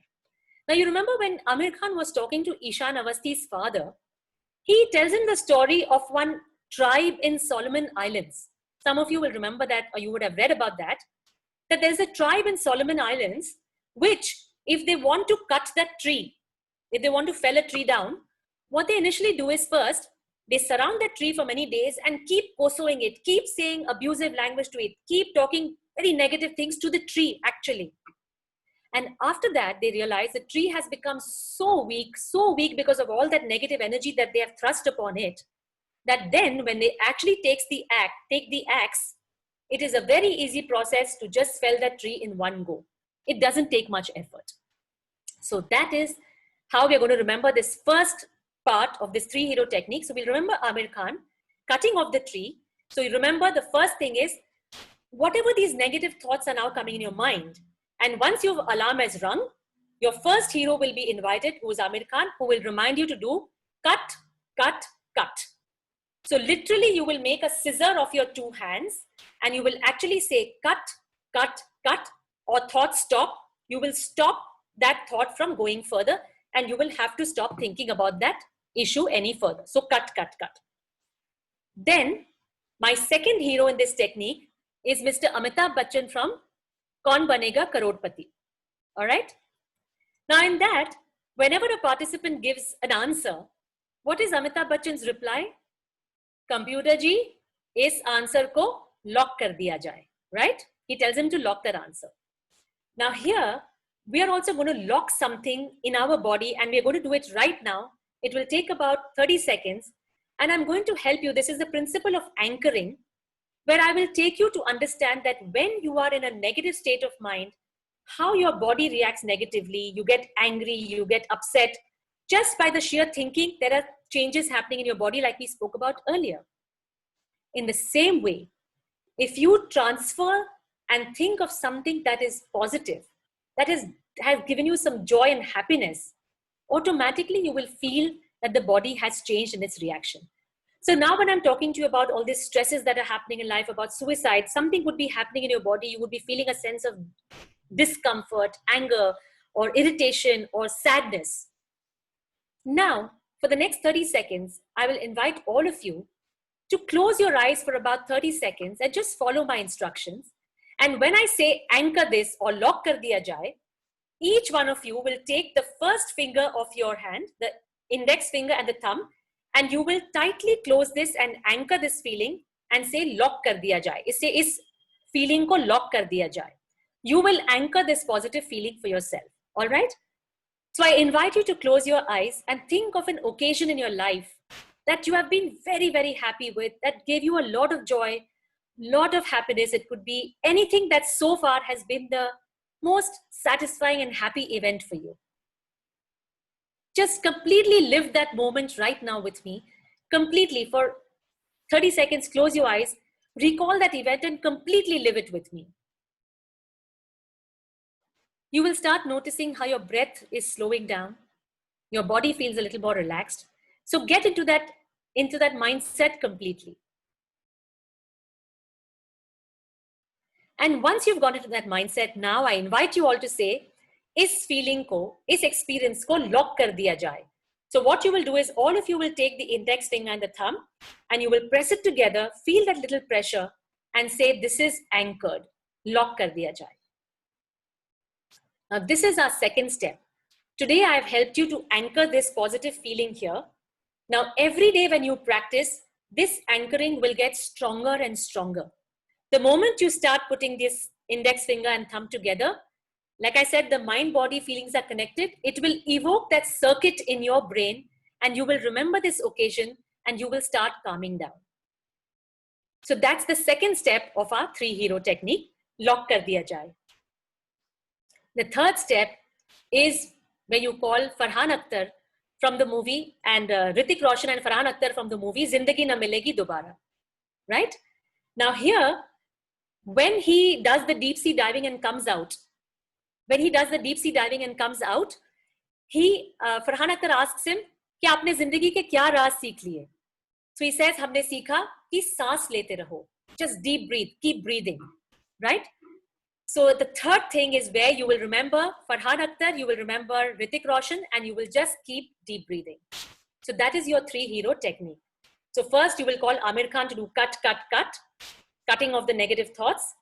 Now you remember when Aamir Khan was talking to Ishaan Awasthi's father, he tells him the story of one tribe in Solomon Islands. Some of you will remember that, or you would have read about that there's a tribe in Solomon Islands which, if they want to cut that tree, if they want to fell a tree down, what they initially do is first, they surround that tree for many days and keep kosoing it, keep saying abusive language to it, keep talking very negative things to the tree actually. And after that, they realize the tree has become so weak because of all that negative energy that they have thrust upon it, that then when they actually take the axe, it is a very easy process to just fell that tree in one go. It doesn't take much effort. So that is how we're going to remember this first part of this 3-hero technique. So we'll remember Aamir Khan cutting off the tree. So you remember the first thing is, whatever these negative thoughts are now coming in your mind, and once your alarm has rung, your first hero will be invited, who is Aamir Khan, who will remind you to do cut, cut, cut. So literally you will make a scissor of your two hands and you will actually say cut, cut, cut, or thought stop. You will stop that thought from going further and you will have to stop thinking about that issue any further. So cut, cut, cut. Then my second hero in this technique is Mr. Amitabh Bachchan from Kaun Banega Crorepati. All right. Now in that, whenever a participant gives an answer, what is Amitabh Bachchan's reply? Computer ji, is answer ko lock kar diya jaye, right? He tells him to lock that answer. Now here, we are also going to lock something in our body and we are going to do it right now. It will take about 30 seconds and I'm going to help you. This is the principle of anchoring, where I will take you to understand that when you are in a negative state of mind, how your body reacts negatively. You get angry, you get upset. Just by the sheer thinking, there are changes happening in your body like we spoke about earlier. In the same way, if you transfer and think of something that is positive, that has given you some joy and happiness, automatically you will feel that the body has changed in its reaction. So now when I'm talking to you about all these stresses that are happening in life, about suicide, something would be happening in your body. You would be feeling a sense of discomfort, anger, or irritation, or sadness. Now, for the next 30 seconds, I will invite all of you to close your eyes for about 30 seconds and just follow my instructions. And when I say anchor this or lock kar diya jaye, each one of you will take the first finger of your hand, the index finger and the thumb, and you will tightly close this and anchor this feeling and say lock kar diya jaye. Isse is feeling ko lock kar diya jaye. You will anchor this positive feeling for yourself. All right? So I invite you to close your eyes and think of an occasion in your life that you have been very, very happy with, that gave you a lot of joy, lot of happiness. It could be anything that so far has been the most satisfying and happy event for you. Just completely live that moment right now with me. Completely for 30 seconds, close your eyes, recall that event and completely live it with me. You will start noticing how your breath is slowing down. Your body feels a little more relaxed. So get into that mindset completely. And once you've gone into that mindset, now I invite you all to say, is feeling ko, is experience ko lock kar diya jaye. So what you will do is all of you will take the index finger and the thumb and you will press it together, feel that little pressure and say, this is anchored, lock kar diya jaye. Now this is our second step. Today I have helped you to anchor this positive feeling here. Now every day when you practice, this anchoring will get stronger and stronger. The moment you start putting this index finger and thumb together, like I said, the mind-body feelings are connected. It will evoke that circuit in your brain and you will remember this occasion and you will start calming down. So that's the second step of our 3 hero technique, lock kar diya jaye. The third step is where you call Farhan Akhtar from the movie and Hrithik Roshan and Farhan Akhtar from the movie Zindagi Na Milegi Dobara, right? Now here, when he does the deep sea diving and comes out, Farhan Akhtar asks him, कि आपने जिंदगी के क्या राज सीख लिए? So he says, हमने सीखा कि सांस लेते रहो. Just deep breathe, keep breathing, right? So the third thing is where you will remember Farhan Akhtar, you will remember Hrithik Roshan, and you will just keep deep breathing. So that is your 3 hero technique. So first you will call Aamir Khan to do cut, cut, cut, cutting off the negative thoughts.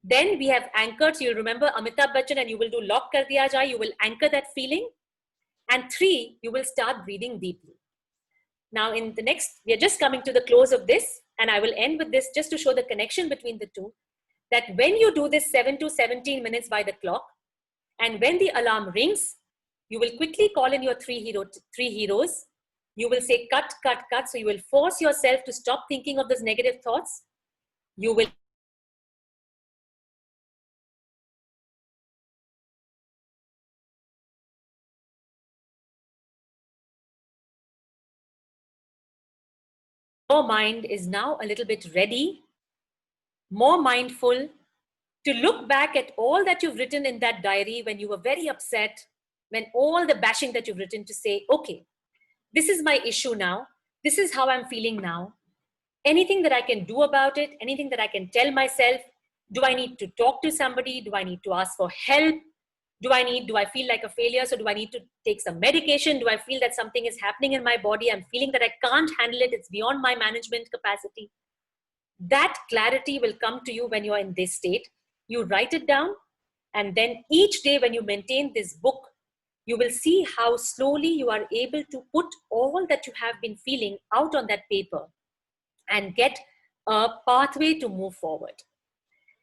Then we have anchored, so you remember Amitabh Bachchan and you will do lock kar diya jaye, you will anchor that feeling. And 3, you will start breathing deeply. Now in the next, we are just coming to the close of this and I will end with this just to show the connection between the two. That when you do this 7 to 17 minutes by the clock, and when the alarm rings, you will quickly call in your 3 heroes. You will say cut, cut, cut. So you will force yourself to stop thinking of those negative thoughts. You will your mind is now a little bit ready, more mindful, to look back at all that you've written in that diary when you were very upset, when all the bashing that you've written, to say, okay, This is my issue now. This is how I'm feeling now. Anything that I can do about it, anything that I can tell myself. Do I need to talk to somebody? Do I need to ask for help? Do I feel like a failure? So do I need to take some medication? Do I feel that something is happening in my body? I'm feeling that I can't handle it. It's beyond my management capacity. That clarity will come to you when you're in this state. You write it down, and then each day when you maintain this book, you will see how slowly you are able to put all that you have been feeling out on that paper and get a pathway to move forward.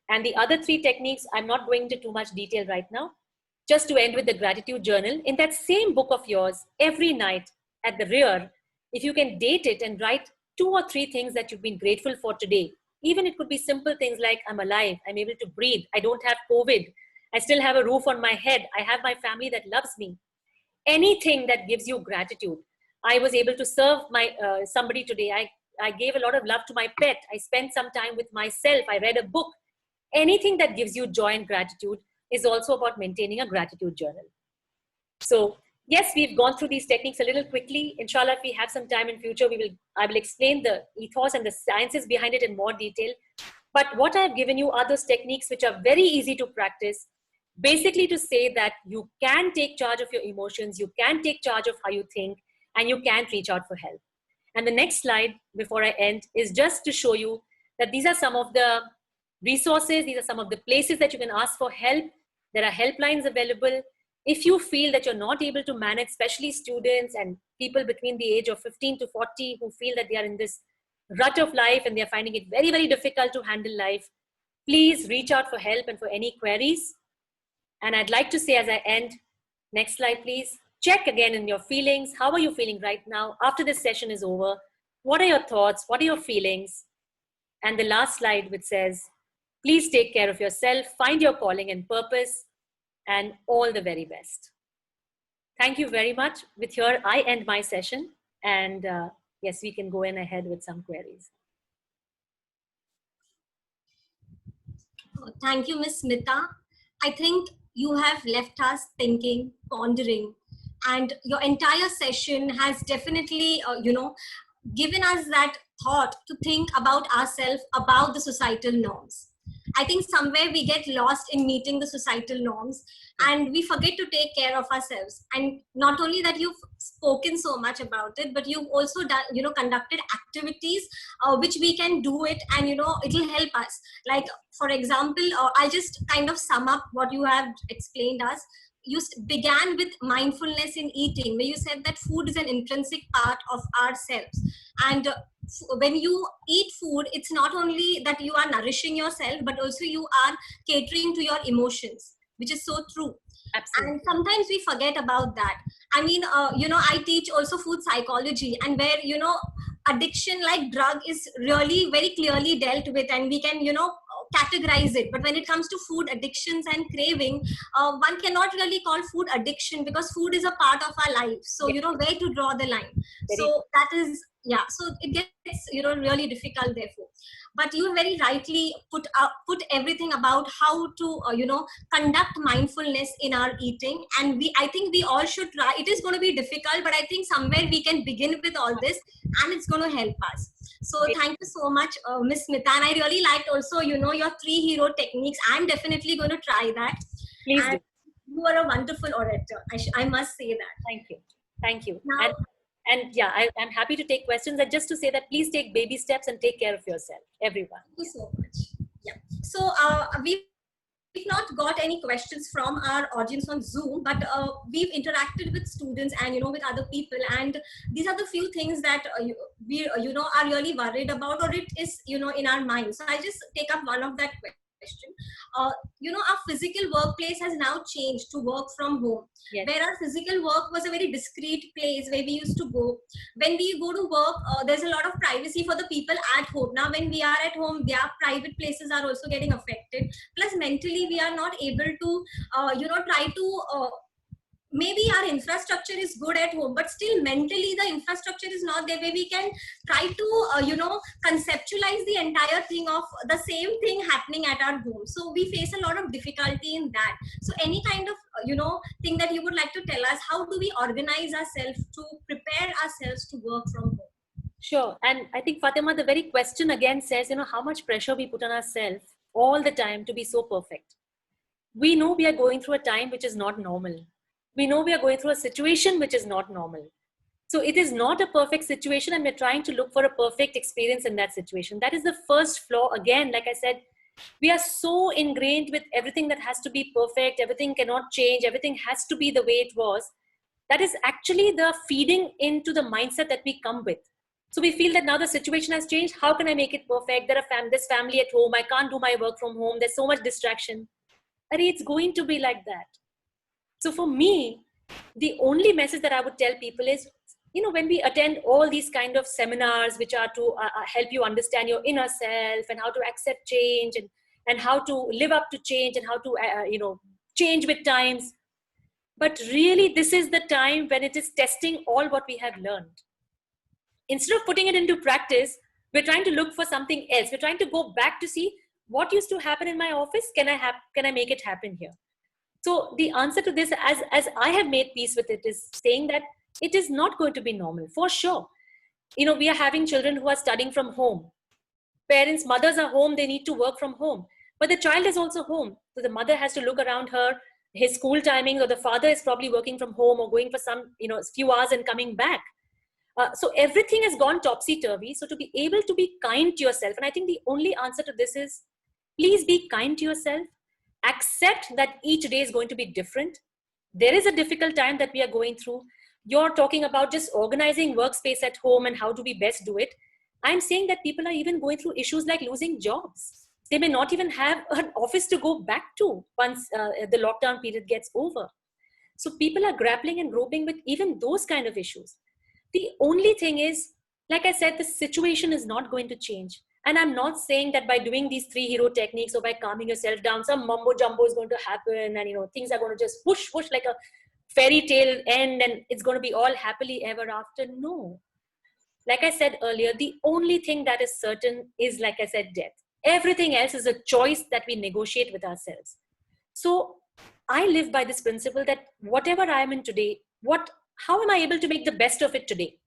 And the other 3 techniques, I'm not going into too much detail right now. Just to end with the gratitude journal, in that same book of yours, every night at the rear, if you can date it and write 2 or 3 things that you've been grateful for today. Even it could be simple things like, I'm alive, I'm able to breathe, I don't have COVID, I still have a roof on my head, I have my family that loves me. Anything that gives you gratitude. I was able to serve my somebody today. I gave a lot of love to my pet. I spent some time with myself. I read a book. Anything that gives you joy and gratitude is also about maintaining a gratitude journal. So yes, we've gone through these techniques a little quickly. Inshallah, if we have some time in future, I will explain the ethos and the sciences behind it in more detail. But what I've given you are those techniques which are very easy to practice, basically to say that you can take charge of your emotions, you can take charge of how you think, and you can reach out for help. And the next slide before I end is just to show you that these are some of the resources, these are some of the places that you can ask for help. There are helplines available. If you feel that you're not able to manage, especially students and people between the age of 15 to 40 who feel that they are in this rut of life and they're finding it very, very difficult to handle life, please reach out for help and for any queries. And I'd like to say as I end, next slide please, check again in your feelings. How are you feeling right now after this session is over? What are your thoughts? What are your feelings? And the last slide which says, please take care of yourself, find your calling and purpose, and all the very best. Thank you very much. With here, I end my session. And yes, we can go in ahead with some queries. Thank you, Ms. Smita. I think you have left us thinking, pondering, and your entire session has definitely, given us that thought to think about ourselves, about the societal norms. I think somewhere we get lost in meeting the societal norms and we forget to take care of ourselves. And not only that you've spoken so much about it, but you've also done, conducted activities which we can do it and, it'll help us. Like, for example, I'll just kind of sum up what you have explained us. You began with mindfulness in eating, where you said that food is an intrinsic part of ourselves. And when you eat food, it's not only that you are nourishing yourself, but also you are catering to your emotions, which is so true. Absolutely. And sometimes we forget about that. I mean, I teach also food psychology, and where, addiction like drug is really very clearly dealt with, and we can, categorize it. But when it comes to food addictions and craving, one cannot really call food addiction, because food is a part of our life. So, where to draw the line? So that is, so it gets, really difficult therefore. But you very rightly put everything about how to, conduct mindfulness in our eating. And I think we all should try. It is going to be difficult, but I think somewhere we can begin with all this, and it's going to help us. So thank you so much, Ms. Smita. And I really liked also, your 3 hero techniques. I'm definitely going to try that. Please do. You are a wonderful orator. I must say that. Thank you. Thank you. Now, and yeah, I'm happy to take questions. And just to say that, please take baby steps and take care of yourself, everyone. Thank you so much. Yeah. So we've not got any questions from our audience on Zoom, but we've interacted with students and, with other people. And these are the few things that we, are really worried about, or it is, in our mind. So I just take up one of that question. Our physical workplace has now changed to work from home. Yes. Where our physical work was a very discreet place where we used to go. When we go to work, there's a lot of privacy for the people at home. Now, when we are at home, their private places are also getting affected. Plus, mentally, we are not able to, try to maybe our infrastructure is good at home, but still mentally the infrastructure is not there where we can try to conceptualize the entire thing of the same thing happening at our home. So we face a lot of difficulty in that. So any kind of thing that you would like to tell us, how do we organize ourselves to prepare ourselves to work from home? Sure. And I think, Fatima, the very question again says, how much pressure we put on ourselves all the time to be so perfect. We know we are going through a time which is not normal. We know we are going through a situation which is not normal. So it is not a perfect situation, and we're trying to look for a perfect experience in that situation. That is the first flaw. Again, like I said, we are so ingrained with everything that has to be perfect, everything cannot change, everything has to be the way it was. That is actually the feeding into the mindset that we come with. So we feel that now the situation has changed. How can I make it perfect? There are this family at home. I can't do my work from home. There's so much distraction. It's going to be like that. So for me, the only message that I would tell people is, when we attend all these kind of seminars, which are to help you understand your inner self and how to accept change and how to live up to change and how to, change with times. But really, this is the time when it is testing all what we have learned. Instead of putting it into practice, we're trying to look for something else. We're trying to go back to see what used to happen in my office. Can I make it happen here? So the answer to this, as I have made peace with it, is saying that it is not going to be normal for sure. We are having children who are studying from home. Parents, mothers are home, they need to work from home. But the child is also home. So the mother has to look around her, his school timings, or the father is probably working from home or going for some, few hours and coming back. So everything has gone topsy-turvy. So to be able to be kind to yourself, and I think the only answer to this is, please be kind to yourself. Accept that each day is going to be different. There is a difficult time that we are going through. You're talking about just organizing workspace at home and how do we best do it. I'm saying that people are even going through issues like losing jobs. They may not even have an office to go back to once the lockdown period gets over. So people are grappling and groping with even those kind of issues. The only thing is, like I said, the situation is not going to change. And I'm not saying that by doing these 3 hero techniques or by calming yourself down, some mumbo jumbo is going to happen and things are going to just push like a fairy tale end and it's going to be all happily ever after. No. Like I said earlier, the only thing that is certain is, like I said, death. Everything else is a choice that we negotiate with ourselves. So I live by this principle that whatever I am in today, how am I able to make the best of it today?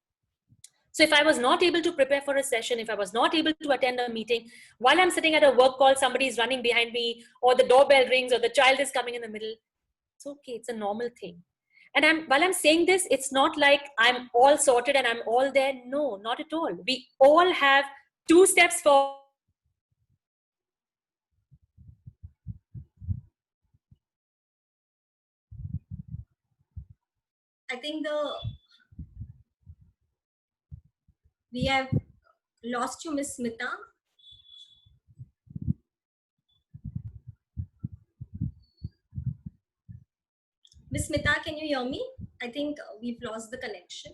So if I was not able to prepare for a session, if I was not able to attend a meeting, while I'm sitting at a work call, somebody is running behind me, or the doorbell rings, or the child is coming in the middle, it's okay. It's a normal thing. And while I'm saying this, it's not like I'm all sorted and I'm all there. No, not at all. We all have 2 steps forward. I think we have lost you, Miss Smita. Miss Smita, can you hear me? I think we've lost the connection.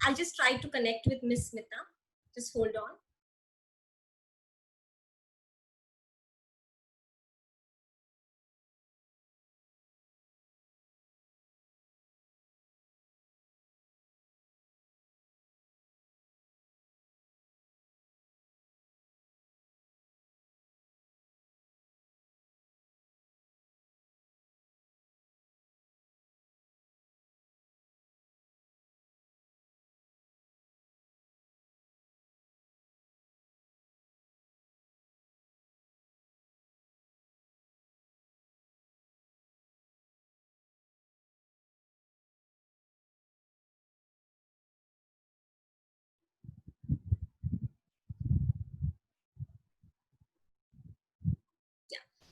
I'll just try to connect with Miss Smita. Just hold on.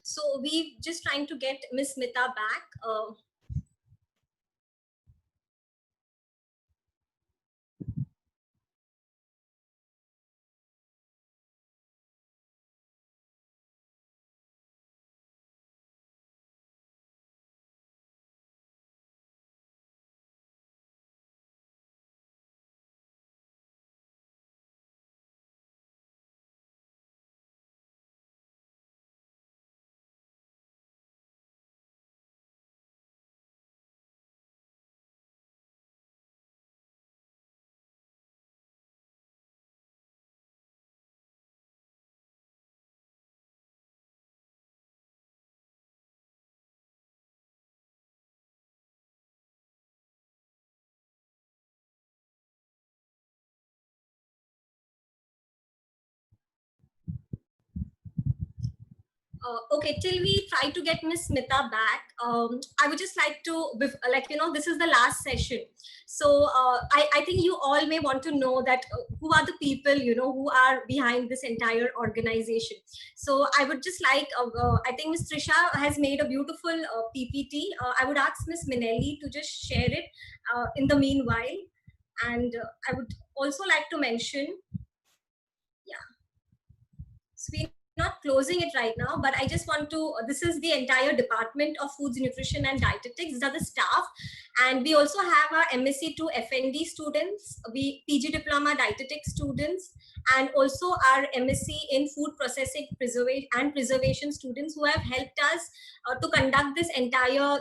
So we just trying to get Miss Smita back. Okay, till we try to get Miss Smita back, I would just like to, this is the last session. So I think you all may want to know that who are the people, who are behind this entire organization. So I would just like, I think Miss Trisha has made a beautiful PPT. I would ask Miss Minelli to just share it in the meanwhile. And I would also like to mention, yeah. So we're not closing it right now, but I just want to, this is the entire Department of Foods, Nutrition and Dietetics. These are the staff. And we also have our MSc to FND students, we PG Diploma Dietetics students, and also our MSc in Food Processing and Preservation students who have helped us to conduct this entire,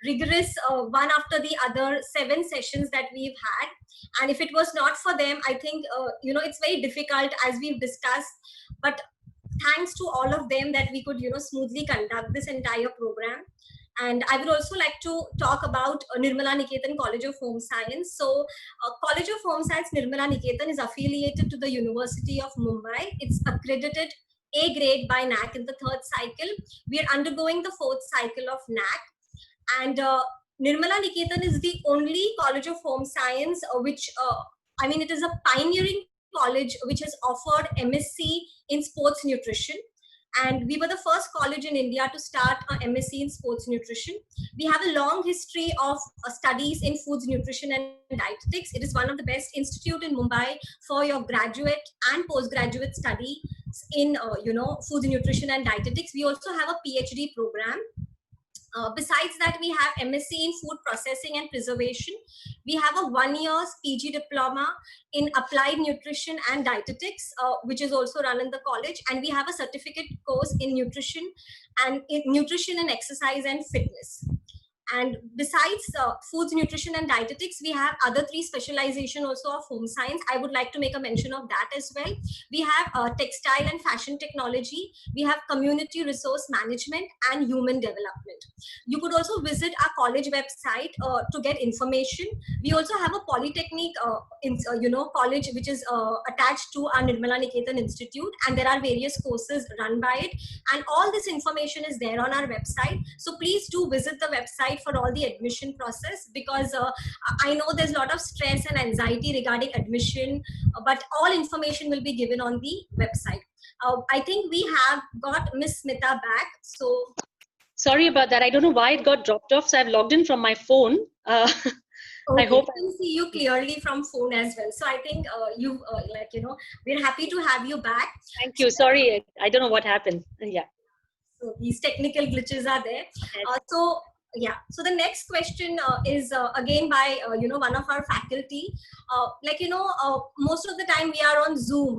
rigorous one after the other 7 sessions that we've had. And if it was not for them, I think, it's very difficult, as we've discussed, but thanks to all of them that we could, smoothly conduct this entire program. And I would also like to talk about Nirmala Niketan College of Home Science. So College of Home Science Nirmala Niketan is affiliated to the University of Mumbai. It's accredited A grade by NAC in the 3rd cycle. We are undergoing the 4th cycle of NAC. And Nirmala Niketan is the only College of Home Science which, it is a pioneering college which has offered MSc in sports nutrition. And we were the first college in India to start an MSc in sports nutrition. We have a long history of studies in foods, nutrition and dietetics. It is one of the best institute in Mumbai for your graduate and postgraduate study in, foods, nutrition and dietetics. We also have a PhD program. Besides that, we have MSc in Food Processing and Preservation. We have a 1-year PG diploma in Applied Nutrition and Dietetics, which is also run in the college. And we have a certificate course in nutrition and exercise and fitness. And besides foods, nutrition and dietetics, we have other 3 specialization also of home science. I would like to make a mention of that as well. We have textile and fashion technology. We have community resource management and human development. You could also visit our college website to get information. We also have a polytechnic college which is attached to our Nirmala Niketan Institute, and there are various courses run by it. And all this information is there on our website. So please do visit the website for all the admission process, because I know there's a lot of stress and anxiety regarding admission, but all information will be given on the website. I think we have got Miss Smita back. So sorry about that. I don't know why it got dropped off. So I've logged in from my phone. Okay. I hope I can see you clearly from phone as well. So I think we're happy to have you back. Thank you. Sorry, I don't know what happened. Yeah. So these technical glitches are there. So the next question is again by one of our faculty. Most of the time we are on Zoom,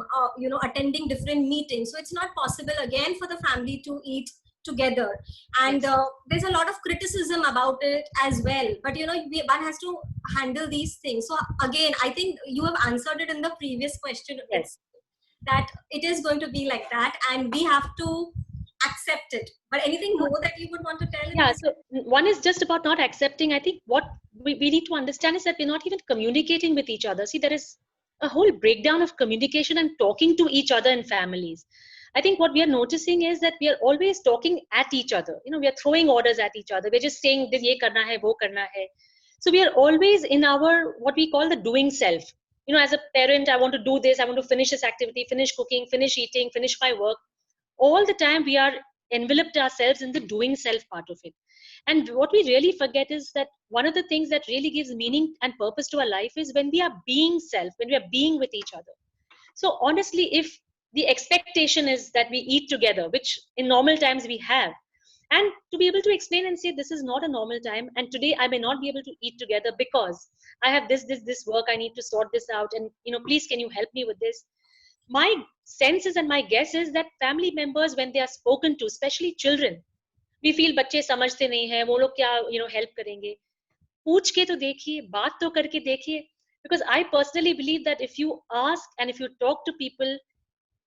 attending different meetings. So it's not possible again for the family to eat together, and there's a lot of criticism about it as well. But one has to handle these things. So again, I think you have answered it in the previous question. Yes. That it is going to be like that, and we have to accept it. But anything more that you would want to tell? Yeah, so one is just about not accepting. I think what we need to understand is that we're not even communicating with each other. See, there is a whole breakdown of communication and talking to each other in families. I think what we are noticing is that we are always talking at each other. We are throwing orders at each other. We're just saying, ye karna hai, wo karna hai. So we are always in our, what we call the doing self. As a parent, I want to do this, I want to finish this activity, finish cooking, finish eating, finish my work. All the time we are enveloped ourselves in the doing self part of it. And what we really forget is that one of the things that really gives meaning and purpose to our life is when we are being self, when we are being with each other. So honestly, if the expectation is that we eat together, which in normal times we have, and to be able to explain and say, this is not a normal time, and today I may not be able to eat together because I have this work, I need to sort this out, and please can you help me with this? My sense is and my guess is that family members, when they are spoken to, especially children, we feel बच्चे समझते नहीं हैं, वो लोग क्या help करेंगे? पूछ के तो देखिए, बात तो करके देखिए, because I personally believe that if you ask and if you talk to people,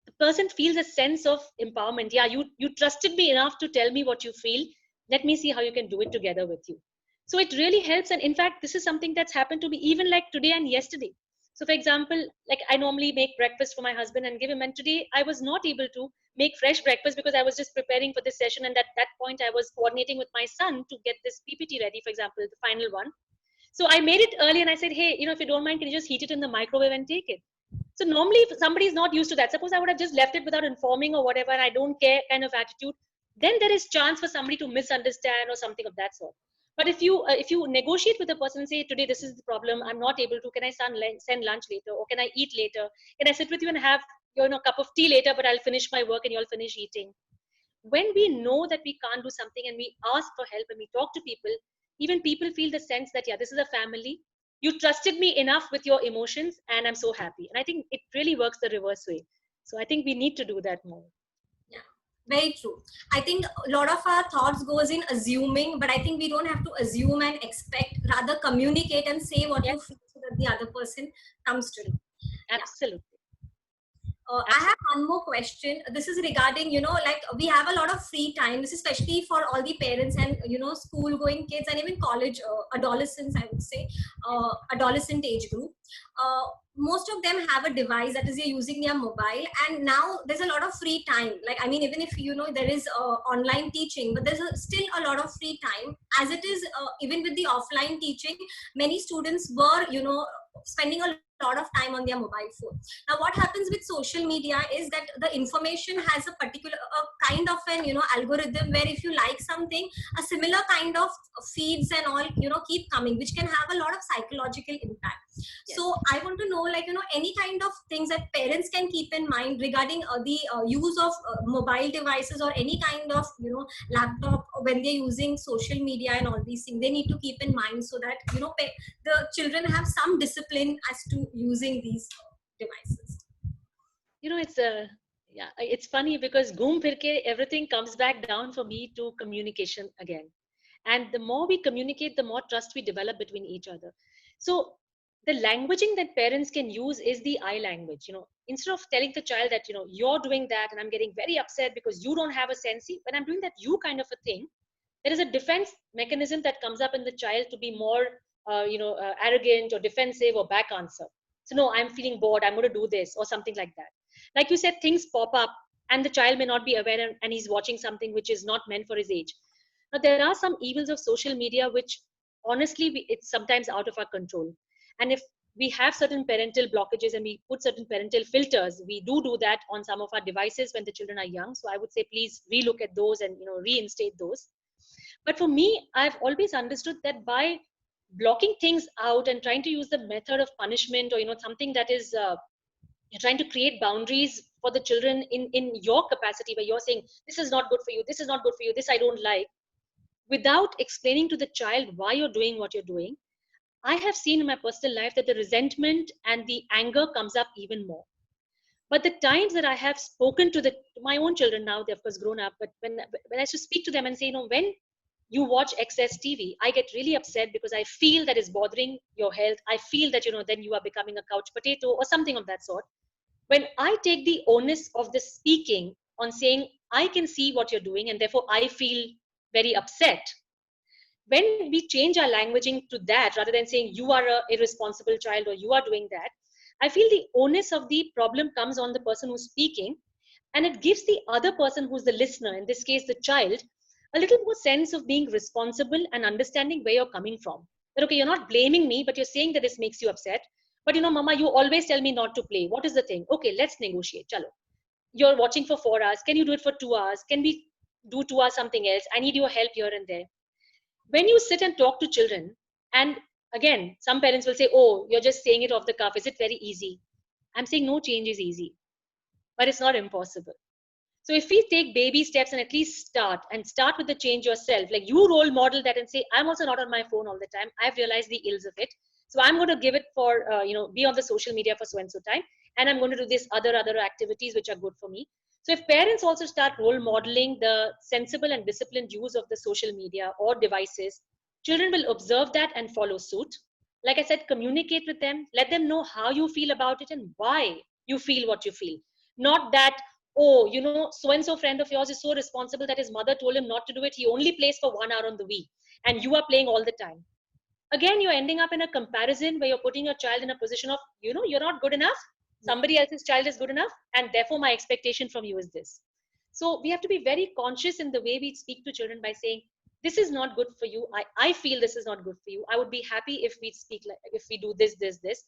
the person feels a sense of empowerment. Yeah, you trusted me enough to tell me what you feel. Let me see how you can do it together with you. So it really helps. And in fact, this is something that's happened to me even like today and yesterday. So for example, like I normally make breakfast for my husband and give him, and today I was not able to make fresh breakfast because I was just preparing for this session, and at that point I was coordinating with my son to get this PPT ready, for example, the final one. So I made it early and I said, hey, if you don't mind, can you just heat it in the microwave and take it? So normally if somebody is not used to that, suppose I would have just left it without informing or whatever, and I don't care kind of attitude, then there is chance for somebody to misunderstand or something of that sort. But if you negotiate with a person and say, today this is the problem, I'm not able to, can I send lunch later, or can I eat later, can I sit with you and have cup of tea later, but I'll finish my work and you'll finish eating. When we know that we can't do something and we ask for help and we talk to people, even people feel the sense that, yeah, this is a family. You trusted me enough with your emotions and I'm so happy. And I think it really works the reverse way. So I think we need to do that more. Yeah, very true. I think a lot of our thoughts goes in assuming, but I think we don't have to assume and expect, rather communicate and say what you feel so that the other person comes to know. Absolutely. I have one more question. This is regarding, like we have a lot of free time. This is especially for all the parents and, school going kids and even college adolescents, I would say, adolescent age group. Most of them have a device that is they're using their mobile, and now there's a lot of free time. Like, I mean, even if, there is online teaching, but there's still a lot of free time as it is, even with the offline teaching, many students were, spending a lot of time on their mobile phone. Now what happens with social media is that the information has a particular kind of an algorithm where if you like something, a similar kind of feeds and all keep coming, which can have a lot of psychological impact. Yes. So I want to know, like, any kind of things that parents can keep in mind regarding the use of mobile devices or any kind of laptop when they're using social media and all these things, they need to keep in mind so that the children have some discipline as to using these devices. It's funny because goom phirke everything comes back down for me to communication again. And the more we communicate, the more trust we develop between each other. So the languaging that parents can use is the I language. Instead of telling the child that, you're doing that and I'm getting very upset because you don't have a sense, when I'm doing that you kind of a thing, there is a defense mechanism that comes up in the child to be more, arrogant or defensive or back answer. So no, I'm feeling bored, I'm going to do this or something like that. Like you said, things pop up and the child may not be aware, and he's watching something which is not meant for his age. Now, there are some evils of social media which honestly, it's sometimes out of our control. And if we have certain parental blockages and we put certain parental filters, we do that on some of our devices when the children are young. So I would say, please relook at those and reinstate those. But for me, I've always understood that by blocking things out and trying to use the method of punishment, or something that is you're trying to create boundaries for the children in your capacity, where you're saying, this is not good for you, this is not good for you, this I don't like, without explaining to the child why you're doing what you're doing, I have seen in my personal life that the resentment and the anger comes up even more. But the times that I have spoken to my own children, now they've of course grown up, but when I used to speak to them and say, when you watch excess TV, I get really upset because I feel that is bothering your health. I feel that, then you are becoming a couch potato or something of that sort. When I take the onus of the speaking on saying, I can see what you're doing and therefore I feel very upset. When we change our languaging to that, rather than saying you are an irresponsible child or you are doing that, I feel the onus of the problem comes on the person who's speaking, and it gives the other person who's the listener, in this case the child, a little more sense of being responsible and understanding where you're coming from. That, okay, you're not blaming me, but you're saying that this makes you upset. But mama, you always tell me not to play. What is the thing? Okay, let's negotiate. Chalo. You're watching for 4 hours. Can you do it for 2 hours? Can we do 2 hours something else? I need your help here and there. When you sit and talk to children, and again, some parents will say, oh, you're just saying it off the cuff. Is it very easy? I'm saying no change is easy, but it's not impossible. So if we take baby steps and at least start with the change yourself, like you role model that and say, I'm also not on my phone all the time. I've realized the ills of it. So I'm going to give it for, be on the social media for so and so time. And I'm going to do this other activities which are good for me. So if parents also start role modeling the sensible and disciplined use of the social media or devices, children will observe that and follow suit. Like I said, communicate with them, let them know how you feel about it and why you feel what you feel. Not that, oh, so-and-so friend of yours is so responsible that his mother told him not to do it. He only plays for 1 hour on the Wii and you are playing all the time. again, you're ending up in a comparison where you're putting your child in a position of, you know, you're not good enough. Somebody else's child is good enough. And therefore, my expectation from you is this. So we have to be very conscious in the way we speak to children by saying, this is not good for you. I feel this is not good for you. I would be happy if we speak like, if we do this, this, this.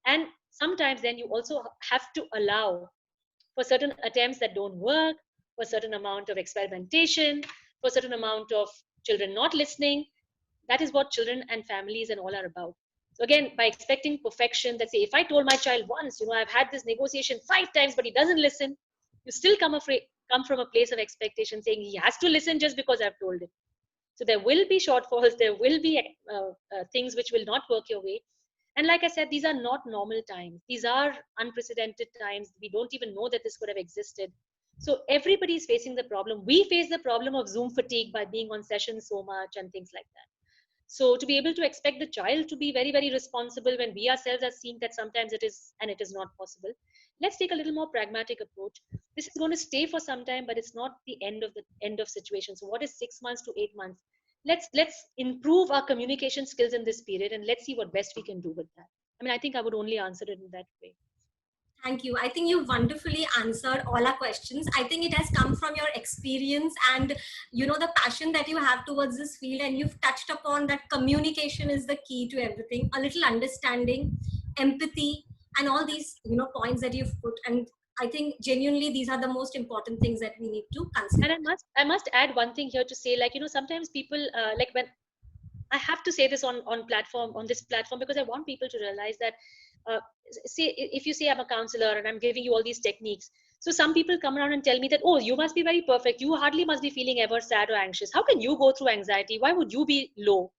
And sometimes then you also have to allow for certain attempts that don't work, for a certain amount of experimentation, for a certain amount of children not listening. That is what children and families and all are about. So again, by expecting perfection, that say, if I told my child once, you know, I've had this negotiation 5 times, but he doesn't listen, you still come from a place of expectation saying he has to listen just because I've told him. So there will be shortfalls, there will be things which will not work your way. And like I said, these are not normal times. These are unprecedented times. We don't even know that this could have existed. So everybody is facing the problem. We face the problem of Zoom fatigue by being on sessions so much and things like that. So to be able to expect the child to be very, very responsible when we ourselves are seeing that sometimes it is and it is not possible, let's take a little more pragmatic approach. This is going to stay for some time, but it's not the end of situation. So what is 6 months to 8 months? Let's improve our communication skills in this period, and let's see what best we can do with that. I mean, I think I would only answer it in that way. Thank you. I think you wonderfully answered all our questions. I think it has come from your experience and, you know, the passion that you have towards this field, and you've touched upon that communication is the key to everything. A little understanding, empathy, and all these, you know, points that you've put. And I think genuinely these are the most important things that we need to consider. And I must add one thing here to say, like, you know, sometimes people like, when I have to say this on this platform, because I want people to realize that say, if you say I'm a counselor and I'm giving you all these techniques, so some people come around and tell me that, oh, you must be very perfect, you hardly must be feeling ever sad or anxious, how can you go through anxiety, why would you be low,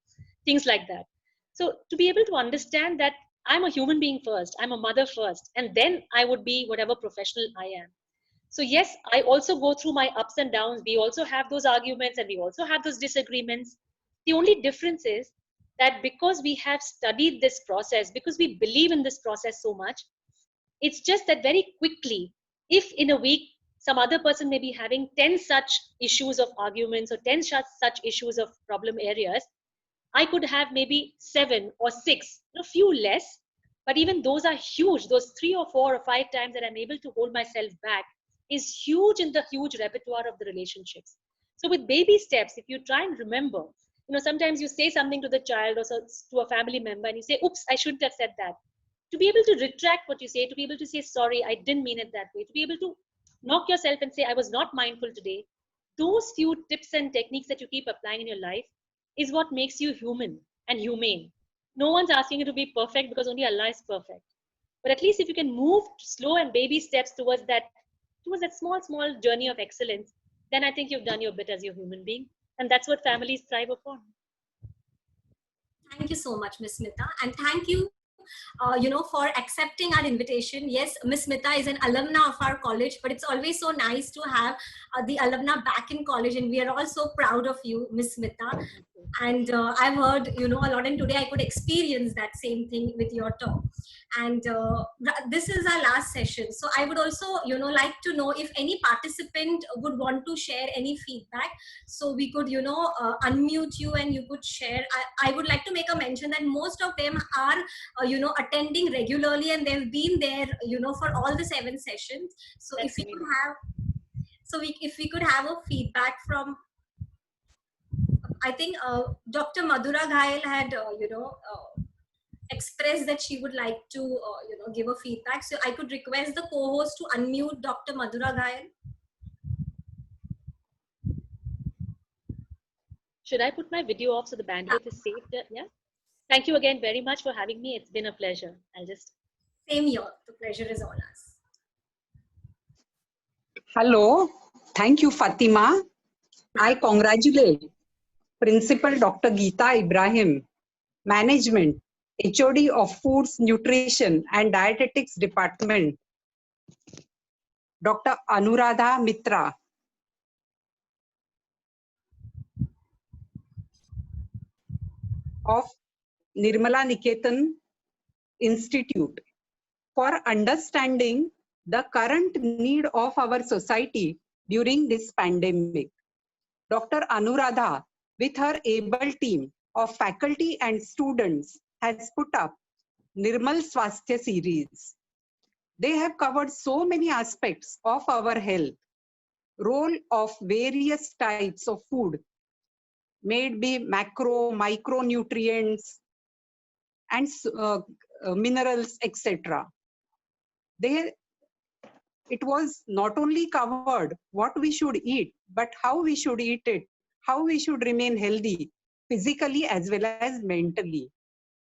things like that. So to be able to understand that I'm a human being first, I'm a mother first, and then I would be whatever professional I am. So yes, I also go through my ups and downs. We also have those arguments and we also have those disagreements. The only difference is that because we have studied this process, because we believe in this process so much, it's just that very quickly, if in a week some other person may be having 10 such issues of arguments or 10 such issues of problem areas, I could have maybe 7 or 6, a few less, but even those are huge. Those 3 or 4 or 5 times that I'm able to hold myself back is huge in the huge repertoire of the relationships. So with baby steps, if you try and remember, you know, sometimes you say something to the child or to a family member and you say, oops, I shouldn't have said that. To be able to retract what you say, to be able to say, sorry, I didn't mean it that way, to be able to knock yourself and say, I was not mindful today. Those few tips and techniques that you keep applying in your life is what makes you human and humane. No one's asking you to be perfect, because only Allah is perfect. But at least if you can move slow and baby steps towards that small journey of excellence, then I think you've done your bit as your human being. And that's what families thrive upon. Thank you so much, Ms. Smita. And thank you, you know, for accepting our invitation. Yes, Ms. Smita is an alumna of our college, but it's always so nice to have the alumna back in college. And we are all so proud of you, Ms. Smita. And I've heard, you know, a lot, and today I could experience that same thing with your talk. And this is our last session. So I would also, you know, like to know if any participant would want to share any feedback. So we could, you know, unmute you and you could share. I would like to make a mention that most of them are, you know, attending regularly, and they've been there, you know, for all the 7 sessions. So That's if we amazing. could have, if we could have a feedback from, I think Dr. Madhura Ghayal had, you know, expressed that she would like to, you know, give a feedback. So I could request the co-host to unmute Dr. Madhura Ghayal. Should I put my video off so the bandwidth is saved? Yeah. Thank you again very much for having me. It's been a pleasure. I'll just. Same here. The pleasure is all us. Hello. Thank you, Fatima. I congratulate Principal Dr. Geeta Ibrahim, Management, HOD of Foods, Nutrition and Dietetics Department, Dr. Anuradha Mitra, of Nirmala Niketan Institute, for understanding the current need of our society during this pandemic. Dr. Anuradha, with her able team of faculty and students has put up Nirmal Swasthya series. They have covered so many aspects of our health, role of various types of food, may it be macro, micronutrients, and minerals, etc. It was not only covered what we should eat, but how we should eat it, how we should remain healthy, physically as well as mentally,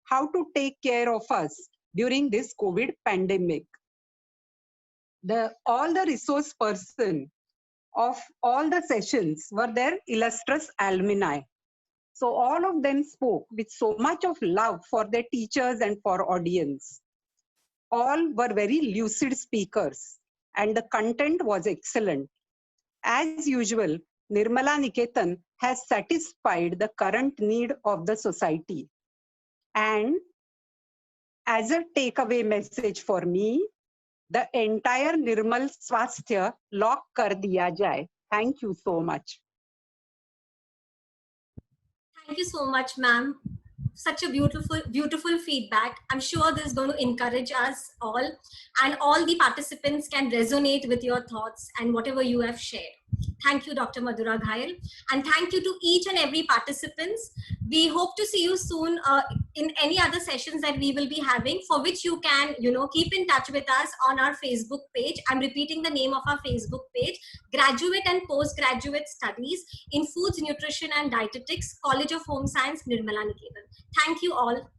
how to take care of us during this COVID pandemic. All the resource person of all the sessions were their illustrious alumni. So all of them spoke with so much of love for their teachers and for audience. All were very lucid speakers and the content was excellent. As usual, Nirmala Niketan has satisfied the current need of the society. And as a takeaway message for me, the entire Nirmal Swasthya lock kar diya jaye. Thank you so much. Thank you so much, ma'am. Such a beautiful feedback. I'm sure this is going to encourage us all, and all the participants can resonate with your thoughts and whatever you have shared. Thank you, Dr. Madhura Ghayal, and thank you to each and every participants. We hope to see you soon in any other sessions that we will be having, for which you can, keep in touch with us on our Facebook page. I'm repeating the name of our Facebook page: Graduate and Postgraduate Studies in Foods, Nutrition and Dietetics, College of Home Science, Nirmala Niketan. Thank you all.